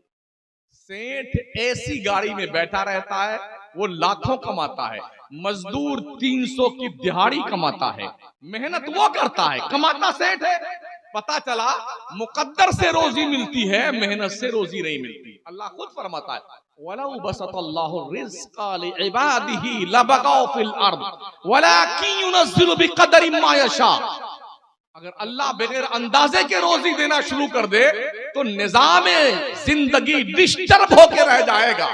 सेठ ऐसी गाड़ी में बैठा रहता है, वो लाखों कमाता है, मजदूर 300 की दिहाड़ी कमाता है। मेहनत वो करता है, कमाता सेठ है। पता चला मुकद्दर से रोजी मिलती है, मेहनत से रोजी नहीं मिलती। अल्लाह खुद फरमाता है, वलौ बसतल्लाहु रिज़्क़ा लिइबादिही लबगौ फिल अर्द वलाकिन युनज़्ज़िलु बिक़दरि मा यशा। अगर अल्लाह बगैर अंदाजे के रोजी देना शुरू कर दे तो निजामे जिंदगी डिस्टर्ब होके रह जाएगा।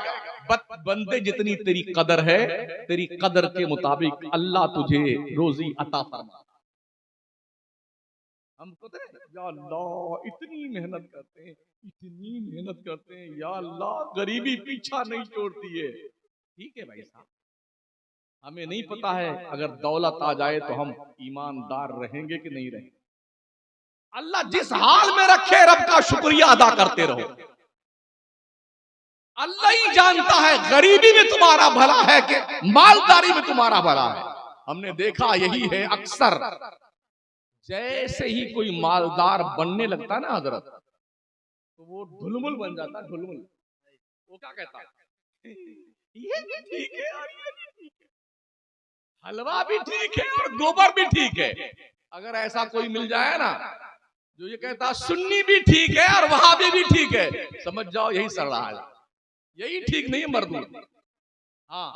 बंदे जितनी तेरी कदर है, तेरी कदर के मुताबिक अल्लाह तुझे रोजी अता फरमा। हम कहते हैं या अल्लाह इतनी मेहनत करते हैं, इतनी मेहनत करते हैं, या अल्लाह गरीबी पीछा नहीं छोड़ती है। ठीक है भाई साहब, हमें नहीं पता है अगर दौलत आ जाए तो हम ईमानदार रहेंगे कि नहीं रहेंगे। अल्लाह जिस हाल में रखे रब का शुक्रिया अदा करते रहो। अल्लाह ही जानता है गरीबी में तुम्हारा भला है कि मालदारी में तुम्हारा भला है। हमने देखा यही है अक्सर, जैसे ही कोई मालदार बनने लगता ना हजरत, तो वो ढुलमुल बन जाता। ढुलमुल वो क्या कहता है, ये भी ठीक है और ये भी ठीक है, हलवा भी ठीक है और गोबर भी ठीक है। अगर ऐसा कोई मिल जाए ना जो ये कहता सुन्नी भी ठीक है और वहाबी भी ठीक है, समझ जाओ यही सड़ रहा है, यही ठीक नहीं है मर्दूद। हाँ,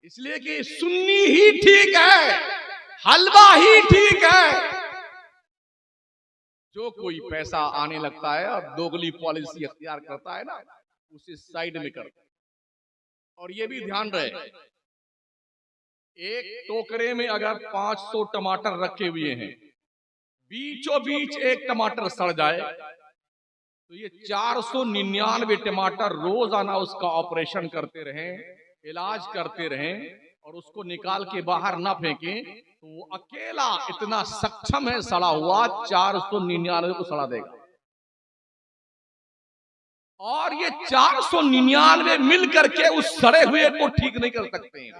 इसलिए कि सुन्नी ही ठीक है, हलवा ही ठीक है। जो कोई पैसा आने लगता है और दोगली पॉलिसी अख्तियार करता है ना, उसे साइड में करता है। और ये भी ध्यान रहे, एक टोकरे में अगर 500 टमाटर रखे हुए हैं, बीचों बीच एक टमाटर सड़ जाए तो ये 499 टमाटर रोजाना उसका ऑपरेशन करते रहें, इलाज करते रहें और उसको निकाल के बाहर ना फेंकें, तो वो अकेला इतना सक्षम है सड़ा हुआ 499 को सड़ा देगा। और ये 499 मिल करके उस सड़े हुए को ठीक नहीं कर सकते हैं।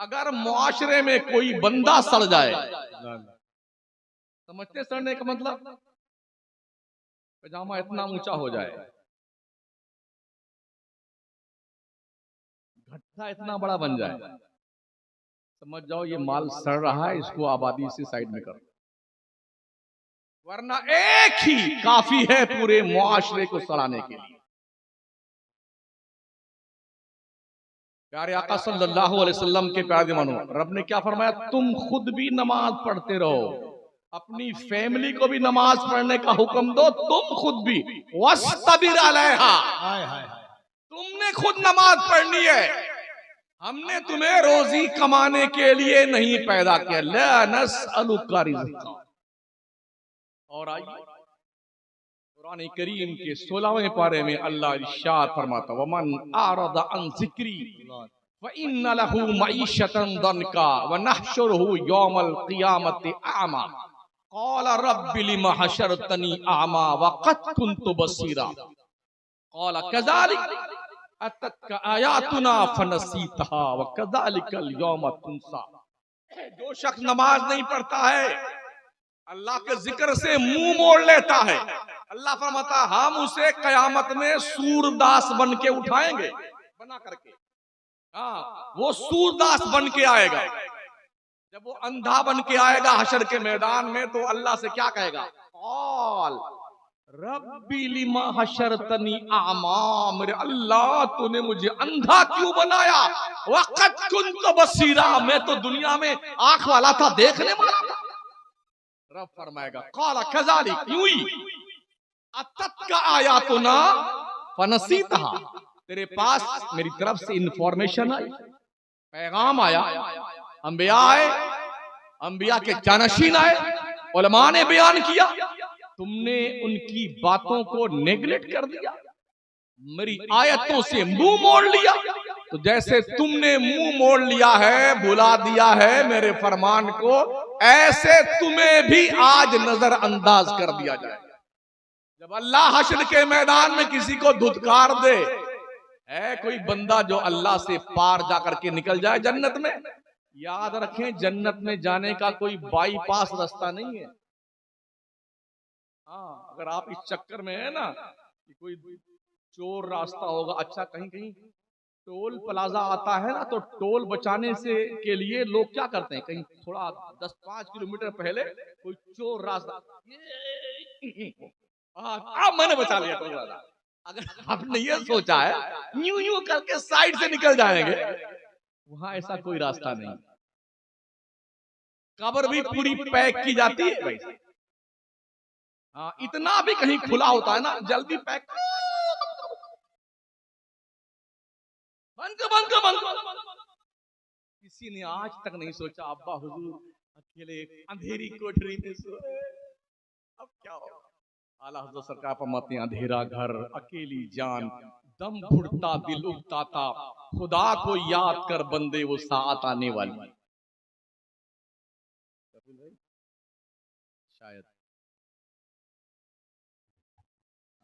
अगर मुआशरे में कोई बंदा सड़ जाए, समझते सड़ने का मतलब, पजामा इतना ऊंचा हो जाए, घट्टा इतना बड़ा बन जाए, समझ जाओ ये माल सड़ रहा है, इसको आबादी से साइड में कर, वरना एक ही काफी है पूरे मुआशरे को सड़ाने के लिए। प्यारे आका सल्लल्लाहु अलैहि वसल्लम के प्यारे मानो, रब ने क्या फरमाया, तुम खुद भी नमाज पढ़ते रहो, अपनी फैमिली को भी नमाज पढ़ने का हुक्म दो, तुम खुद भी वस्तबिर अलैहा, तुमने खुद नमाज पढ़नी है। हमने तुम्हें रोजी कमाने के लिए नहीं पैदा किया, ला नस्अलुका रिज़्क़ा। और आइए कुरान करीम के 16वें पारे में अल्लाह इरशाद फरमाता, वमन आरदा अन ज़िक्री व इन्न लहू मईशतन दनका व नहशुरुहु यौमल क़ियामति आमा क़ाल रब्बि लिमा हशरतनी आमा व क़द कुन्तु बसीरा क़ाल कज़ालिक अततका आयातुना फनसीतहा व कज़ालिकल यौम तुनसा। जो शख्स नमाज नहीं पढ़ता है, अल्लाह के जिक्र से मुंह मोड़ लेता है, अल्लाह फरमाता हम उसे कयामत में सूरदास बन के उठाएंगे, बना करके। हाँ, वो सूरदास बन के आएगा। जब वो अंधा बन के आएगा हशर के मैदान में, तो अल्लाह से क्या कहेगा, क़ाल रब्बी लिमा हशरतनी आमा, मेरे अल्लाह तूने मुझे अंधा क्यों बनाया, वक़द कुन्तु बसीरा, मैं तो दुनिया में आंख वाला था, देखने वाला था। रब फरमाएगा क़ाल कज़ालिक, यूं ही अततका आयातुना फनसीतहा, तेरे पास मेरी तरफ से इंफॉर्मेशन आई, पैगाम आया, अंबिया आए, अंबिया के जानशीन आए, उलमा ने बयान किया, तुमने उनकी बातों को नेगलेक्ट कर दिया, मेरी आयतों से मुंह मोड़ लिया। तो जैसे तुमने मुंह मोड़ लिया है, भुला दिया है मेरे फरमान को, ऐसे तुम्हें भी आज नजरअंदाज कर दिया जाए। जब अल्लाह हश्र के मैदान में किसी को धुतकार दे, है कोई बंदा जो अल्लाह से पार जाकर के निकल जाए जन्नत में, याद रखें जन्नत में जाने का कोई बाईपास रास्ता नहीं है। हाँ, अगर आप इस चक्कर में है ना कि कोई चोर रास्ता होगा, अच्छा कहीं कहीं टोल प्लाजा आता है ना, तो टोल बचाने से के लिए लोग क्या करते हैं, कहीं थोड़ा 10-5 किलोमीटर पहले कोई चोर रास्ता, अब मैंने बचा लिया टोल प्लाजा। अगर आपने ये सोचा है यूं यूं करके साइड से निकल जाएंगे, वहां ऐसा कोई रास्ता नहीं। कब्र भी पूरी पैक की जाती है भाई। हाँ, इतना भी कहीं खुला होता है ना, जल्दी पैक बंद। किसी ने आज तक नहीं सोचा अब्बा हुजूर अकेले अंधेरी कोठरी में सोए, अब क्या होगा? आला हज़रत सरकार फरमाते हैं, अंधेरा घर अकेली जान, दम घुटता दिल उगताता, खुदा को याद कर बंदे वो साथ आने वाली। शायद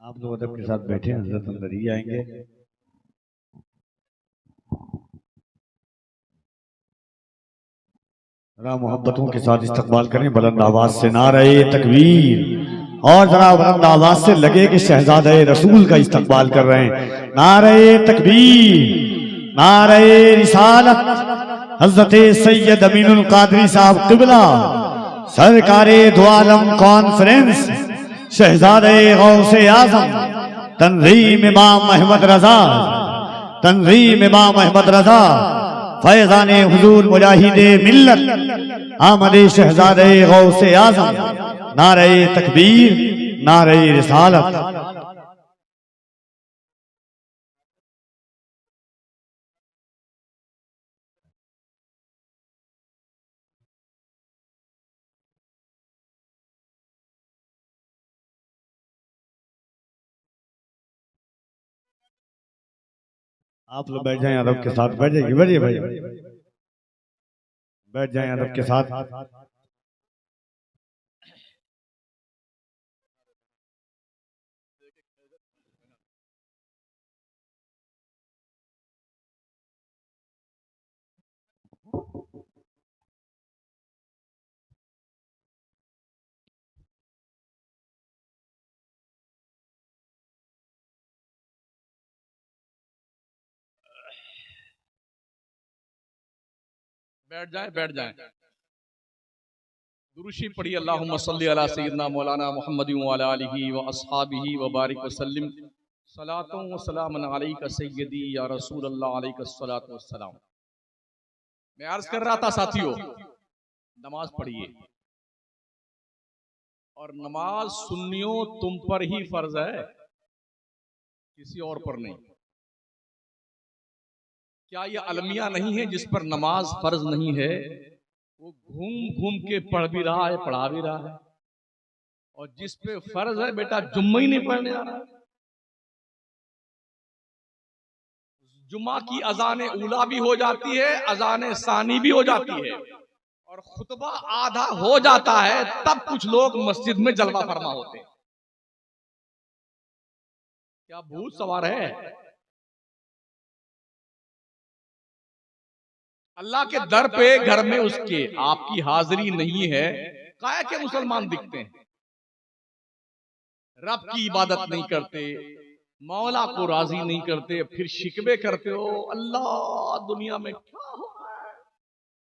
आप लोग अदब के साथ बैठे, हजरत अंदर ही आएंगे। जरा मोहब्बतों के साथ इस्तकबाल करें बुलंद आवाज से नारे तकबीर, और जरा बुलंद आवाज से लगे कि शहजादे रसूल का इस्तकबाल कर रहे हैं। नारे तकबीर, नारे रिसालत, हजरत सैयद अमीनुल कादरी साहब क़िबला, सरकारे दो आलम कॉन्फ्रेंस, शहजादे गौसे आजम, तंजीम इमाम अहमद रजा, तंजीम इमाम अहमद रजा, फैजाने हुजूर मुजाहिदे मिल्लत, आमदे शहजादे गौसे आजम, नारे तकबीर, नारे रिसालत। आप लोग बैठ जाएं अदब के साथ, बैठ जाइए, बैठिए भाई, बैठ जाएं अदब के साथ। बैठ जाए, बैठ जाए। दुरूशी पढ़ी, अल्लाहुम्मा सल्ली अला सय्यिदना मौलाना मुहम्मद व अला आलिहि व अस्हाबिहि व बारिक वसल्लिम, सलातुन व सलामुन अलैका सय्यदी या रसूल अल्लाह अलैका सलातु वस्सलाम। मैं अर्ज कर रहा था साथियों, नमाज पढ़िए, और नमाज सुन्नियों तुम पर ही फर्ज है, किसी और पर नहीं। क्या ये अलमिया नहीं है जिस पर नमाज फर्ज नहीं है? वो घूम घूम के पढ़ भी रहा है, पढ़ा भी रहा है, और जिस पे फर्ज है बेटा जुम्मा ही नहीं पढ़ने आ रहा है। जुम्मा की अजान उला भी हो जाती है, अजान सानी भी हो जाती है, और खुतबा आधा हो जाता है, तब कुछ लोग मस्जिद में जलवा फरमा होते हैं। क्या भूत सवार है? अल्लाह के दर पे घर में उसके आपकी हाजिरी नहीं है, काहे के मुसलमान दिखते हैं? रब की इबादत नहीं करते, मौला को राजी नहीं करते, फिर शिकवे करते हो अल्लाह दुनिया में क्या हो रहा है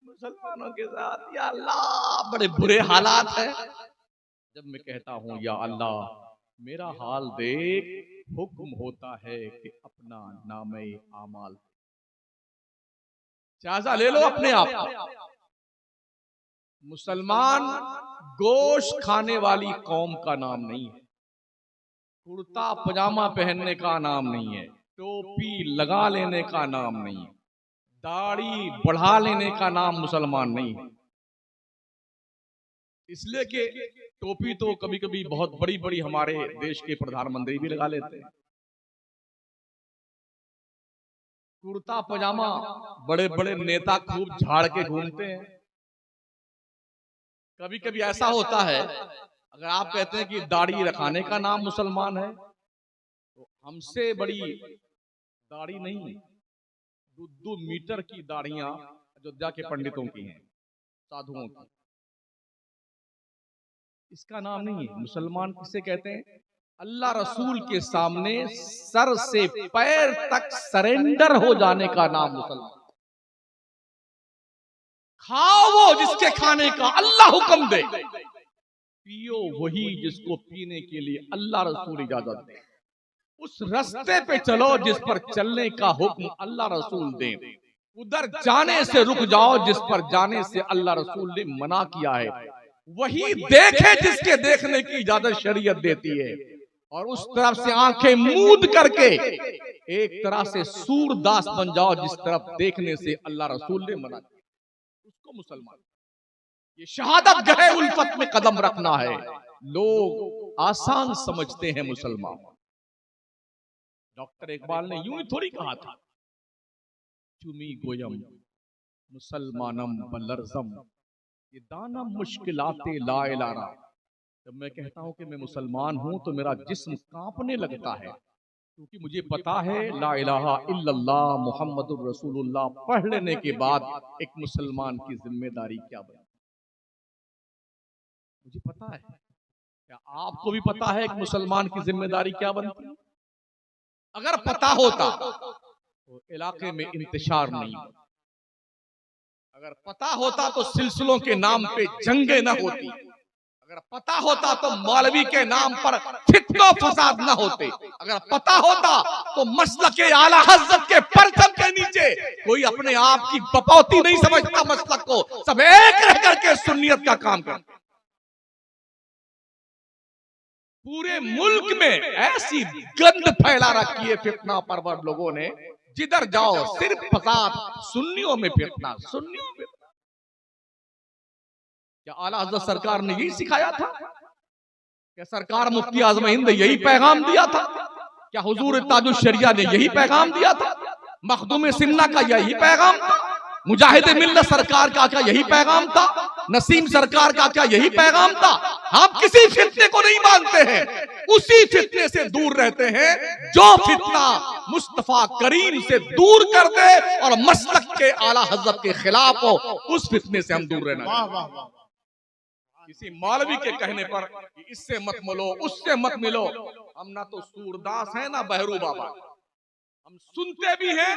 मुसलमानों के साथ, या अल्लाह बड़े बुरे हालात हैं। जब मैं कहता हूं या अल्लाह मेरा हाल देख, हुक्म होता है कि अपना नामे आमाल जायजा ले लो अपने आप का। मुसलमान गोश्त खाने वाली कौम का नाम नहीं है, कुर्ता पजामा पहनने का नाम नहीं है, टोपी लगा लेने का नाम नहीं है, दाढ़ी बढ़ा लेने का नाम मुसलमान नहीं है। इसलिए कि टोपी तो कभी कभी बहुत बड़ी बड़ी हमारे देश के प्रधानमंत्री भी लगा लेते हैं, कुर्ता पजामा बड़े बड़े नेता खूब झाड़ के घूमते हैं। कभी कभी ऐसा होता है, अगर आप कहते हैं कि दाढ़ी रखाने का नाम मुसलमान है, तो हमसे बड़ी दाढ़ी नहीं, 2 मीटर की दाढ़ियां अयोध्या के पंडितों की हैं, साधुओं की। इसका नाम नहीं है। मुसलमान किसे कहते हैं? अल्लाह रसूल के सामने सर से पैर तक सरेंडर हो जाने का नाम मुसलमान। खाओ वो जिसके खाने का अल्लाह हुक्म दे, पियो वही जिसको पीने के लिए अल्लाह रसूल इजाजत दे, उस रास्ते पे चलो जिस पर चलने का हुक्म अल्लाह रसूल दे, उधर जाने से रुक जाओ जिस पर जाने से अल्लाह रसूल ने मना किया है, वही देखे जिसके देखने की इजाजत शरीयत देती है, और उस तरफ से आंखें मूंद करके एक तरह से सूरदास बन जाओ जिस तरफ देखने से अल्लाह रसूल ने मना किया, उसको मुसलमान। ये शहादत गहे उल्फत में कदम रखना है, लोग आसान समझते हैं मुसलमान। डॉक्टर इकबाल ने यूं ही थोड़ी कहा था, चुमी गोयम मुसलमानम बलरजम ये दानम मुश्किलाते ला इलारा। जब मैं कहता हूं कि मैं मुसलमान हूं तो मेरा जिस्म कांपने लगता है, क्योंकि मुझे पता है ला इलाहा इल्लल्लाह मुहम्मदुर रसूलुल्लाह पढ़ लेने के बाद एक मुसलमान की जिम्मेदारी क्या बनती। मुझे पता है, क्या आपको भी पता है एक मुसलमान की जिम्मेदारी क्या बनती? अगर पता होता तो इलाके में इंतशार नहीं होता, अगर पता होता तो सिलसिलों के नाम पे जंगे न होती, अगर पता होता तो मौलवी के नाम पर फितना फसाद न होते, अगर पता होता तो मसलक के आला हज़रत के परचम के नीचे कोई अपने आप की बपौती नहीं समझता मसलक को, सब एक रह करके सुन्नियत का काम करते। पूरे मुल्क में ऐसी गंद फैला रखी है फितना परवर लोगों ने, जिधर जाओ सिर्फ फसाद, सुन्नियों में फितना, सुन्नियों में। क्या आला हज़रत सरकार ने यही सिखाया था? क्या सरकार मुफ्ती आज़म हिंद ने यही पैगाम दिया था? क्या हुजूर ताजुल शरिया ने यही पैगाम दिया था? मखदूम सिन्ना का यही पैगाम था? मुजाहिद मिल्लत सरकार का क्या यही पैगाम था? नसीम सरकार का क्या यही पैगाम था? हम किसी फितने को नहीं मानते हैं, उसी फितने से दूर रहते हैं जो फितना मुस्तफा करीम से दूर कर दे और मसलक के आला हज़रत के खिलाफ हो, उस फितने से हम दूर रहना। वाह वाह वाह। किसी मौलवी के कहने पर कि इससे मत मिलो, उससे मत मिलो, हम ना तो सूरदास हैं ना बहरू बाबा, हम सुनते भी हैं,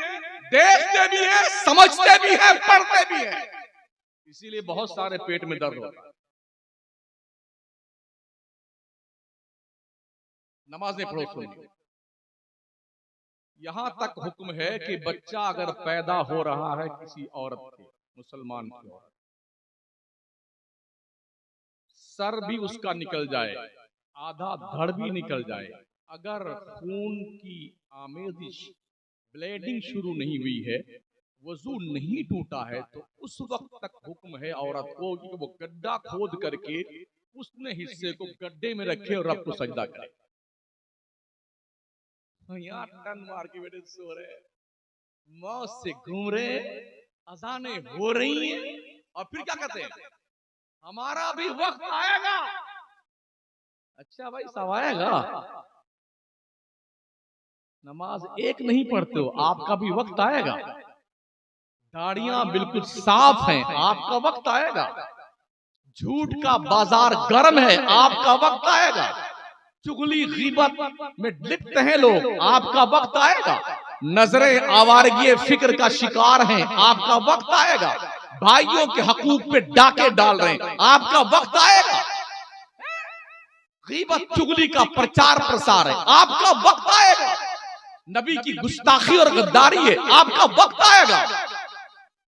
देखते भी हैं, समझते भी हैं, पढ़ते भी हैं, इसीलिए बहुत सारे पेट में दर्द होता है। नमाज़ें पढ़ो, सुनिए। यहां तक हुक्म है कि बच्चा अगर पैदा हो रहा है किसी औरत के, मुसलमान की औरत, सर भी उसका निकल जाए, आधा धड़ भी निकल जाए, अगर खून की आमेजिश, ब्लीडिंग शुरू नहीं हुई है, वजू नहीं टूटा है, तो उस वक्त तक हुक्म है औरत को कि वो गड्ढा खोद करके उसने हिस्से को गड्ढे में रखे और रब को सजदा करे। यहाँ टन मार के बेटे सो रहे, मौत से घूम रहे, अजाने हो रही हैं, और फिर क्या कहते हैं, हमारा भी वक्त आएगा। अच्छा भाई सब आएगा, नमाज एक नहीं पढ़ते हो, आपका भी वक्त आएगा। दाढ़ियां बिल्कुल साफ हैं, आपका वक्त आएगा। झूठ का बाजार गर्म है, आपका वक्त आएगा। चुगली गीबत में लिप्त हैं लोग, आपका वक्त आएगा। नजरें आवारगी फिक्र का शिकार हैं, आपका वक्त आएगा। भाइयों के हकूक पे डाके डाल रहे हैं, आपका वक्त आएगा। गीबत चुगली का प्रचार प्रसार है, आपका वक्त आएगा। नबी की गुस्ताखी और गद्दारी है, आपका वक्त आएगा।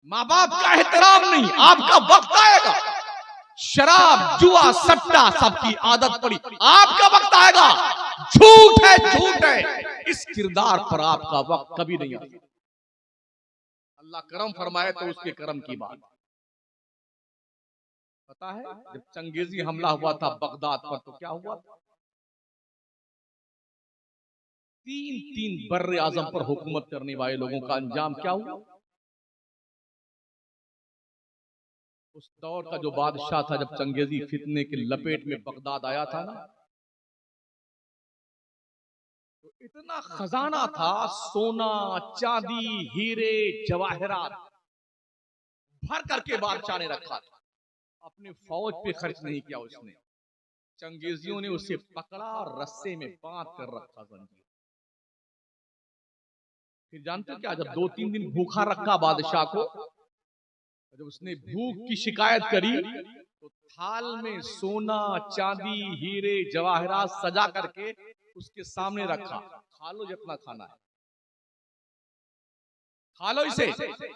माँ बाप का एहतराम नहीं, आपका वक्त आएगा। शराब जुआ सट्टा सबकी आदत पड़ी, आपका वक्त आएगा। झूठ है, झूठ है, इस किरदार पर आपका वक्त कभी नहीं आएगा। अल्लाह करम फरमाए तो उसके करम की बात। पता है जब चंगेजी हमला हुआ था बगदाद पर तो क्या हुआ था? 3 बर्रे आजम पर हुकूमत करने वाले लोगों का अंजाम क्या हुआ? उस दौर का जो बादशाह था, जब चंगेजी फितने के लपेट में बगदाद आया था ना, तो इतना खजाना था, सोना चांदी हीरे जवाहरात भर करके बादशाह ने रखा था। अपनी फौज पे खर्च नहीं किया उसने, चंगेजियों ने उसे पकड़ा और रस्से में बांध कर रखा जंजीर। फिर जानते क्या, जब 2-3 दिन भूखा रखा बादशाह को, जब उसने भूख की शिकायत करी तो थाल में सोना चांदी हीरे जवाहरात सजा करके उसके सामने रखा, खा लो जितना खाना है, खा लो इसे।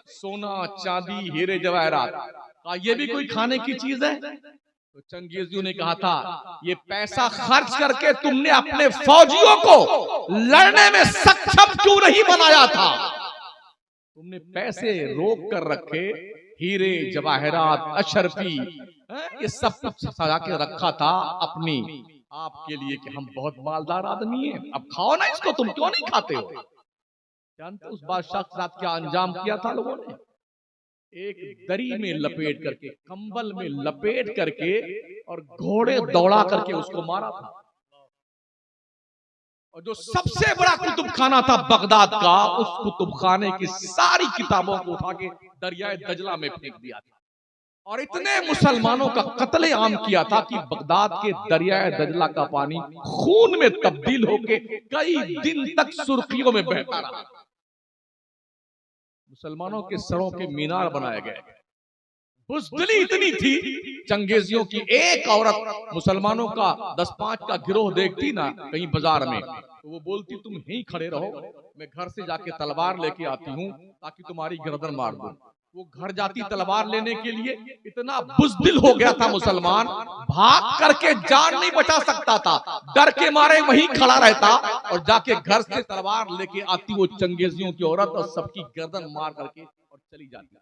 सोना चांदी हीरे जवाहरात, कहा ये भी कोई खाने की चीज है? तो चंगेजियों ने कहा था, ये पैसा खर्च करके तुमने अपने फौजियों को लड़ने में सक्षम क्यों नहीं बनाया था? तुमने पैसे रोक कर रखे हीरे जवाहरात अशरफी, ये सब कुछ सजा के रखा था अपनी आपके लिए कि हम बहुत मालदार आदमी हैं, अब खाओ ना इसको, तुम क्यों नहीं खाते हो? जानते उस बादशाह के साथ क्या अंजाम किया था लोगों ने? एक दरी में लपेट करके, कंबल में लपेट करके और घोड़े दौड़ा करके उसको मारा था। और जो सबसे बड़ा कुतुब खाना था बगदाद का, उस कुतुब खाने की सारी किताबों को उठा के दरियाए दजला में फेंक दिया था। और इतने मुसलमानों का कत्ले आम किया था कि बगदाद के दरियाए दजला का पानी खून में तब्दील होके कई दिन तक सुर्खियों में बहता रहा। मुसलमानों के सरों के मीनार बनाए गए। बुज़दिली इतनी थी चंगेजियों की, एक औरत मुसलमानों का 10-5 का गिरोह देखती ना कहीं बाजार में, तो वो बोलती तुम यहीं खड़े रहो, मैं घर से जाके तलवार लेके आती हूँ ताकि तुम्हारी गर्दन मार दूं। वो घर जाती तलवार लेने के लिए, इतना बुज़दिल हो गया था मुसलमान, भाग करके जान नहीं बचा सकता था, डर के मारे वहीं खड़ा रहता और जाके घर से तलवार लेके आती वो चंगेजियों की औरत और सबकी गर्दन मार करके और चली जाती।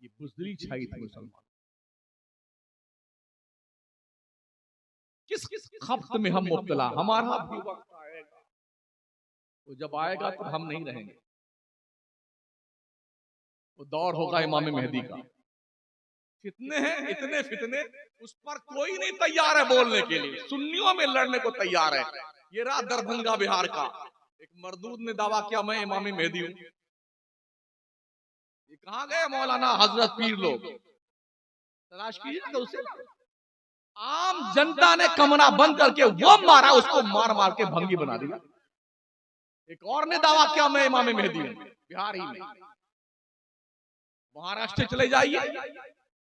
ये बुज़दिली छाई थी मुसलमान। किस किस खप्त में हम मुब्तला, हमारा भी वक्त आएगा, तो जब आएगा तो हम नहीं रहेंगे। वो दौर होगा इमाम मेहदी का। फितने हैं, इतने फितने, उस पर कोई नहीं तैयार है बोलने के लिए, सुन्नियों में लड़ने को तैयार है। ये रहा दरभंगा बिहार का एक मरदूद ने दावा किया मैं इमाम मेहदी हूं। ये कहां गए मौलाना हजरत पीर लोग, तलाश कीजिएगा उसे। आम जनता ने कमरा बंद करके वो मारा, उसको मार मार के भंगी बना दिया। एक और ने दावा किया मैं इमाम मेहदी हूं, बिहार ही में। महाराष्ट्र चले जाइए,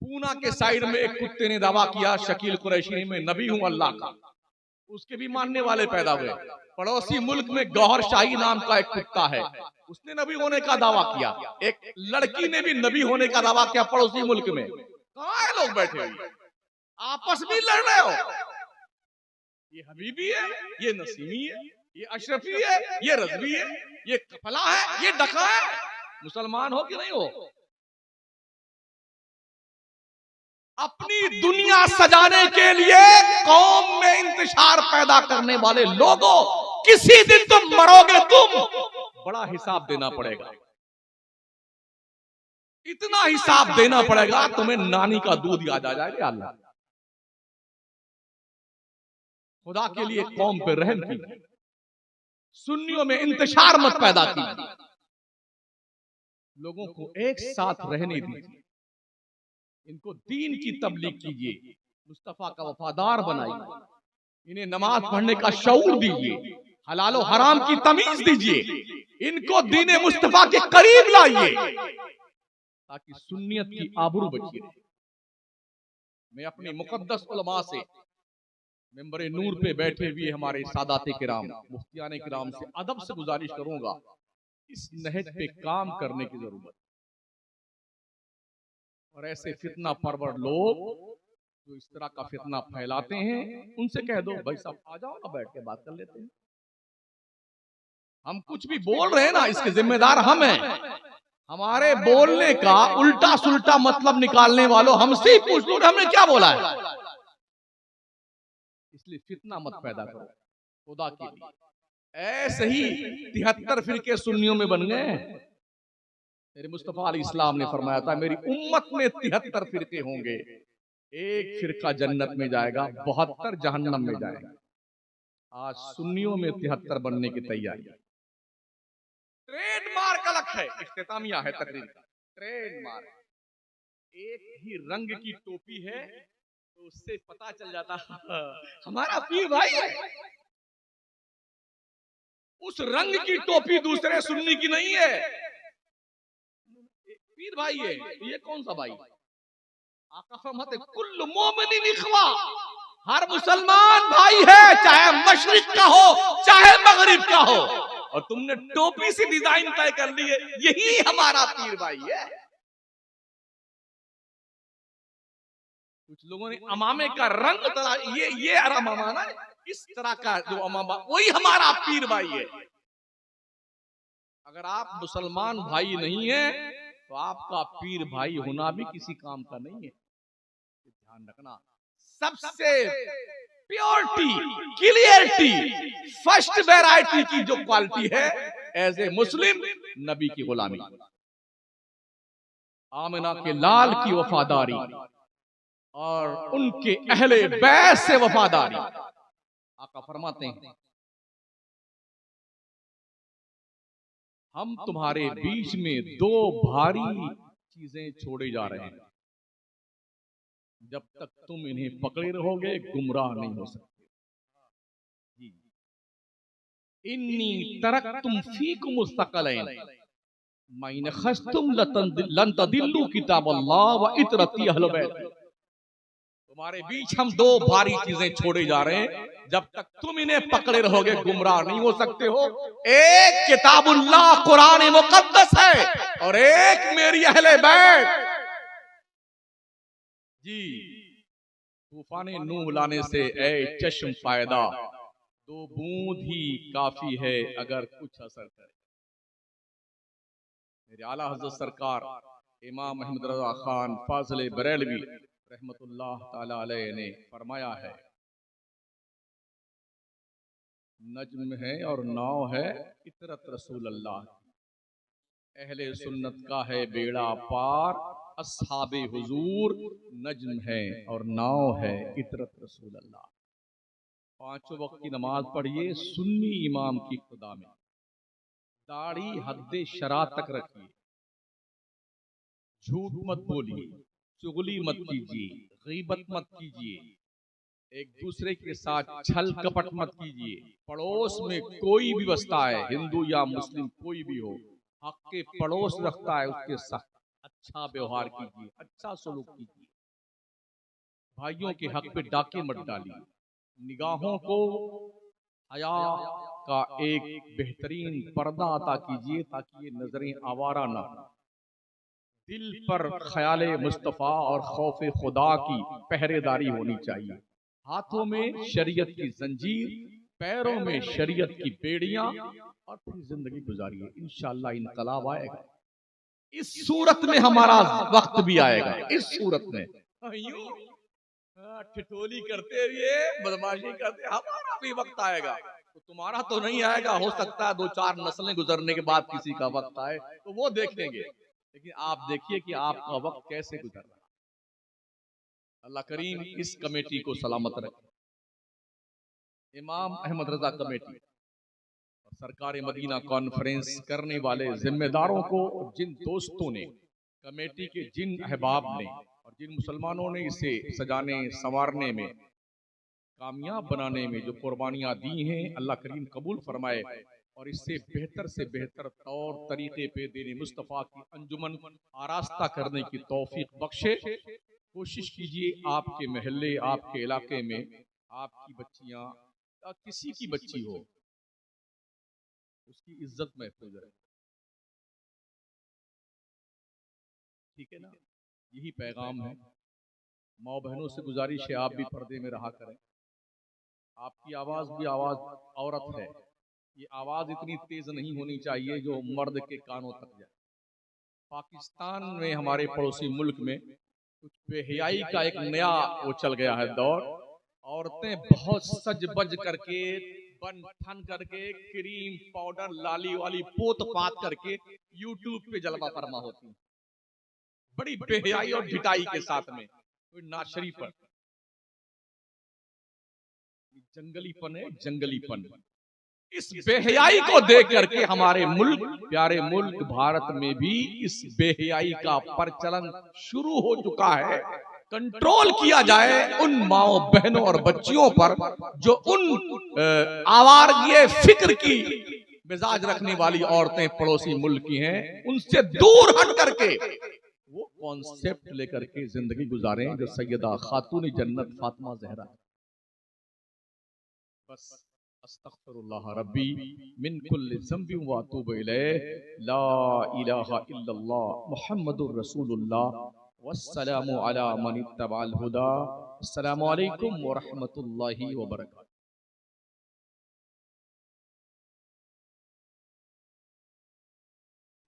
पूना के साइड में एक कुत्ते ने दावा किया शकील कुरैशी में नबी हूं अल्लाह का, उसके भी मानने वाले पैदा हुए। पड़ोसी मुल्क में गौहर शाही नाम का एक कुत्ता है, उसने नबी होने का दावा किया। एक लड़की ने भी नबी होने का दावा किया पड़ोसी मुल्क में। कहां है लोग बैठे हुए, आपस में लड़ रहे हो। ये हबीबी है, ये नसीमी है, ये अशरफी है, ये रजवी है, ये फला है, ये डका है। मुसलमान हो कि नहीं हो? अपनी दुनिया सजाने के लिए कौम में इंतशार पैदा करने वाले लोगों, किसी दिन तुम मरोगे, तुम बड़ा हिसाब देना पड़ेगा। इतना हिसाब देना पड़ेगा तुम्हें नानी का दूध याद आ जाएगा। अल्लाह खुदा के लिए कौम पे रहम की, सुन्नियों में इंतशार मत पैदा की, लोगों को एक साथ रहने दीजिए, इनको दीन की तबलीग कीजिए, मुस्तफा का वफादार बनाइए, इन्हें नमाज पढ़ने का शऊर दीजिए, हलाल और हराम की तमीज दीजिए, इनको दीन मुस्तफा के करीब लाइए ताकि सुन्नियत की आबरू बची रहे। मैं अपनी मुकद्दस उलमा से, मेंबरे नूर पे बैठे हुए हमारे सादाते किराम, मुफ्तियाने किराम से अदब से गुजारिश करूंगा, इस नहज पे काम करने की जरूरत। और ऐसे फितना परवर लोग जो इस तरह का फितना फैलाते हैं, उनसे कह दो भाई साहब आ जाओ ना, बैठ के बात कर लेते हैं। हम कुछ भी बोल रहे हैं ना, इसके जिम्मेदार हम हैं। हमारे बोलने का उल्टा सुल्टा मतलब निकालने वालों हमसे ही पूछ लो हमने क्या बोला है। इसलिए फितना मत पैदा करो खुदा के लिए। ऐसे ही 73 फिरके सुन्नियों में बन गए। मेरे मुस्तफा अलैहि इस्लाम ने फरमाया था मेरी उम्मत में 73 फिरके होंगे, एक फिरका जन्नत में जाएगा, 72 जहन्नम में जाएगा। आज सुन्नियों में 73 बनने की तैयारी। ट्रेडमार्क अलग है, इख्तितामिया है तकरीर का ट्रेडमार्क। एक ही रंग की टोपी है तो उससे पता चल जाता हमारा पीर भाई है। उस रंग की टोपी दूसरे सुन्नी की नहीं है, पीर भाई है। ये कौन सा भाई? आका फरमाते कुल्लु मोमिनिन इख्वा, हर मुसलमान भाई है, चाहे मशरिक का हो चाहे मगरिब का हो। और तुमने टोपी से डिजाइन तय कर ली है, यही हमारा पीर भाई है। कुछ लोगों ने अमामे का रंग तरह ये अमामा ना, इस तरह का जो अमामा, वही हमारा पीर भाई है। अगर आप मुसलमान भाई नहीं है तो आपका पीर भाई होना भी किसी काम का नहीं है। ध्यान रखना, सबसे प्योरिटी, क्लियरिटी, फर्स्ट वैरायटी की जो क्वालिटी है एज ए मुस्लिम, नबी की गुलामी, आमिना के लाल की वफादारी और उनके अहले बैत से वफादारी। आका फरमाते हैं, हम तुम्हारे बीच में दो भारी चीजें छोड़े जा रहे हैं, जब तक तुम इन्हें पकड़े रहोगे गुमराह नहीं हो सकते। इन्नी तरक्तुम फीकुम मुस्तक़लैन माइन खस्तुम लन तदिल्लु किताबल्लाह व इतरती अहल बैत। तुम्हारे बीच हम दो भारी चीजें छोड़े जा रहे हैं, जब तक तुम इन्हें पकड़े रहोगे गुमराह नहीं हो सकते हो। एक किताबुल्लाह कुरान मुकद्दस है और एक मेरी अहले बैत। जी, तूफान नूह लाने से ए चश्म फायदा, दो बूंद ही काफी है अगर कुछ असर करे। मेरे आला हज़रत सरकार इमाम अहमद रज़ा खान फाज़िल बरेलवी रहमतुल्लाह ताला अलैह ने फरमाया है, नज्म है और नाव है इतरत रसूल अल्लाह, अहले सुन्नत का है बेड़ा पार, अस्हाबे हुजूर नज्म है और नाव है इतरत रसूल अल्लाह। पांचों वक्त की नमाज पढ़िए सुन्नी इमाम की खुदा में, दाढ़ी हद्दे शरा तक रखिए, झूठ मत बोलिए, चुगली मत कीजिए, गीबत मत कीजिए, एक दूसरे के साथ छल कपट मत कीजिए। पड़ोस में कोई भी बसता है, हिंदू या मुस्लिम कोई भी हो, हक के पड़ोस रखता है, उसके साथ अच्छा व्यवहार कीजिए, अच्छा सलूक कीजिए। भाइयों के हक पे डाके मत डालिए। निगाहों को हया का एक बेहतरीन पर्दा अता कीजिए ताकि ये नजरें आवारा ना हो। दिल पर ख्याले मुस्तफ़ा और खौफ खुदा की पहरेदारी होनी चाहिए। हाथों में शरीयत की जंजीर, पैरों में शरीयत की बेड़ियां, और फिर जिंदगी गुजारिए, इंशाअल्लाह इनकलाब आएगा। इस सूरत में हमारा वक्त भी आएगा, इस सूरत में यूं ठिठोली करते हुए बदमाशी करते हमारा भी वक्त आएगा। तो तुम्हारा तो नहीं आएगा, हो सकता है दो चार नस्लें गुजरने के बाद किसी का वक्त आए तो वो देखेंगे, लेकिन आप देखिए कि आपका वक्त कैसे गुजर रहा है। अल्लाह करीम इस कमेटी को सलामत रखे। इमाम अहमद रजा कमेटी और सरकार मदीना कॉन्फ्रेंस करने वाले जिम्मेदारों को, जिन दोस्तों ने, कमेटी के जिन अहबाब ने और जिन मुसलमानों ने इसे सजाने संवारने में, कामयाब बनाने में जो कुर्बानियां दी हैं, अल्लाह करीम कबूल फरमाए और इससे बेहतर तौर तरीके पे दीन मुस्तफ़ा की अंजुमन आरास्ता करने की तौफीक बख्शे। कोशिश कीजिए आपके महल्ले, आपके इलाके में आपकी बच्चियां या किसी की बच्ची हो, उसकी इज्जत महफूज रहे। ठीक है ना, यही पैगाम है। माँ बहनों से गुजारिश है आप भी पर्दे में रहा करें। आपकी आवाज भी आवाज औरत है, ये आवाज इतनी तेज नहीं होनी चाहिए जो मर्द के कानों तक जाए। पाकिस्तान में, हमारे पड़ोसी मुल्क में, कुछ बेहयाई का एक नया वो चल गया है दौर। औरतें बहुत सज बज करके, बन ठन करके, क्रीम पाउडर लाली वाली पोत पात करके यूट्यूब पे जलवा फरमा होती, बड़ी बेहयाई और ढिठाई के साथ में। कोई नाशरी पर जंगलीपन है, जंगलीपन। इस बेहयाई को देख करके हमारे मुल्क, प्यारे मुल्क भारत में भी इस बेहयाई का प्रचलन शुरू हो चुका है। कंट्रोल किया जाए उन माओ बहनों और बच्चियों पर जो उन आवारगी फिक्र की मिजाज रखने वाली औरतें पड़ोसी मुल्क की हैं, उनसे दूर हट करके वो कॉन्सेप्ट लेकर के जिंदगी गुजारें जो सैयदा खातून जन्नत फातिमा ज़हरा। बस अस्तगफिरुल्लाह रब्बी मिन कुल्लि ज़ंबिन व अतूबु इलैह, ला इलाहा इल्लल्लाह मुहम्मदुर रसूलुल्लाह, वस्सलामु अला मन इत्तबअल हुदा। अस्सलामु अलैकुम व रहमतुल्लाहि व बरकातुहू।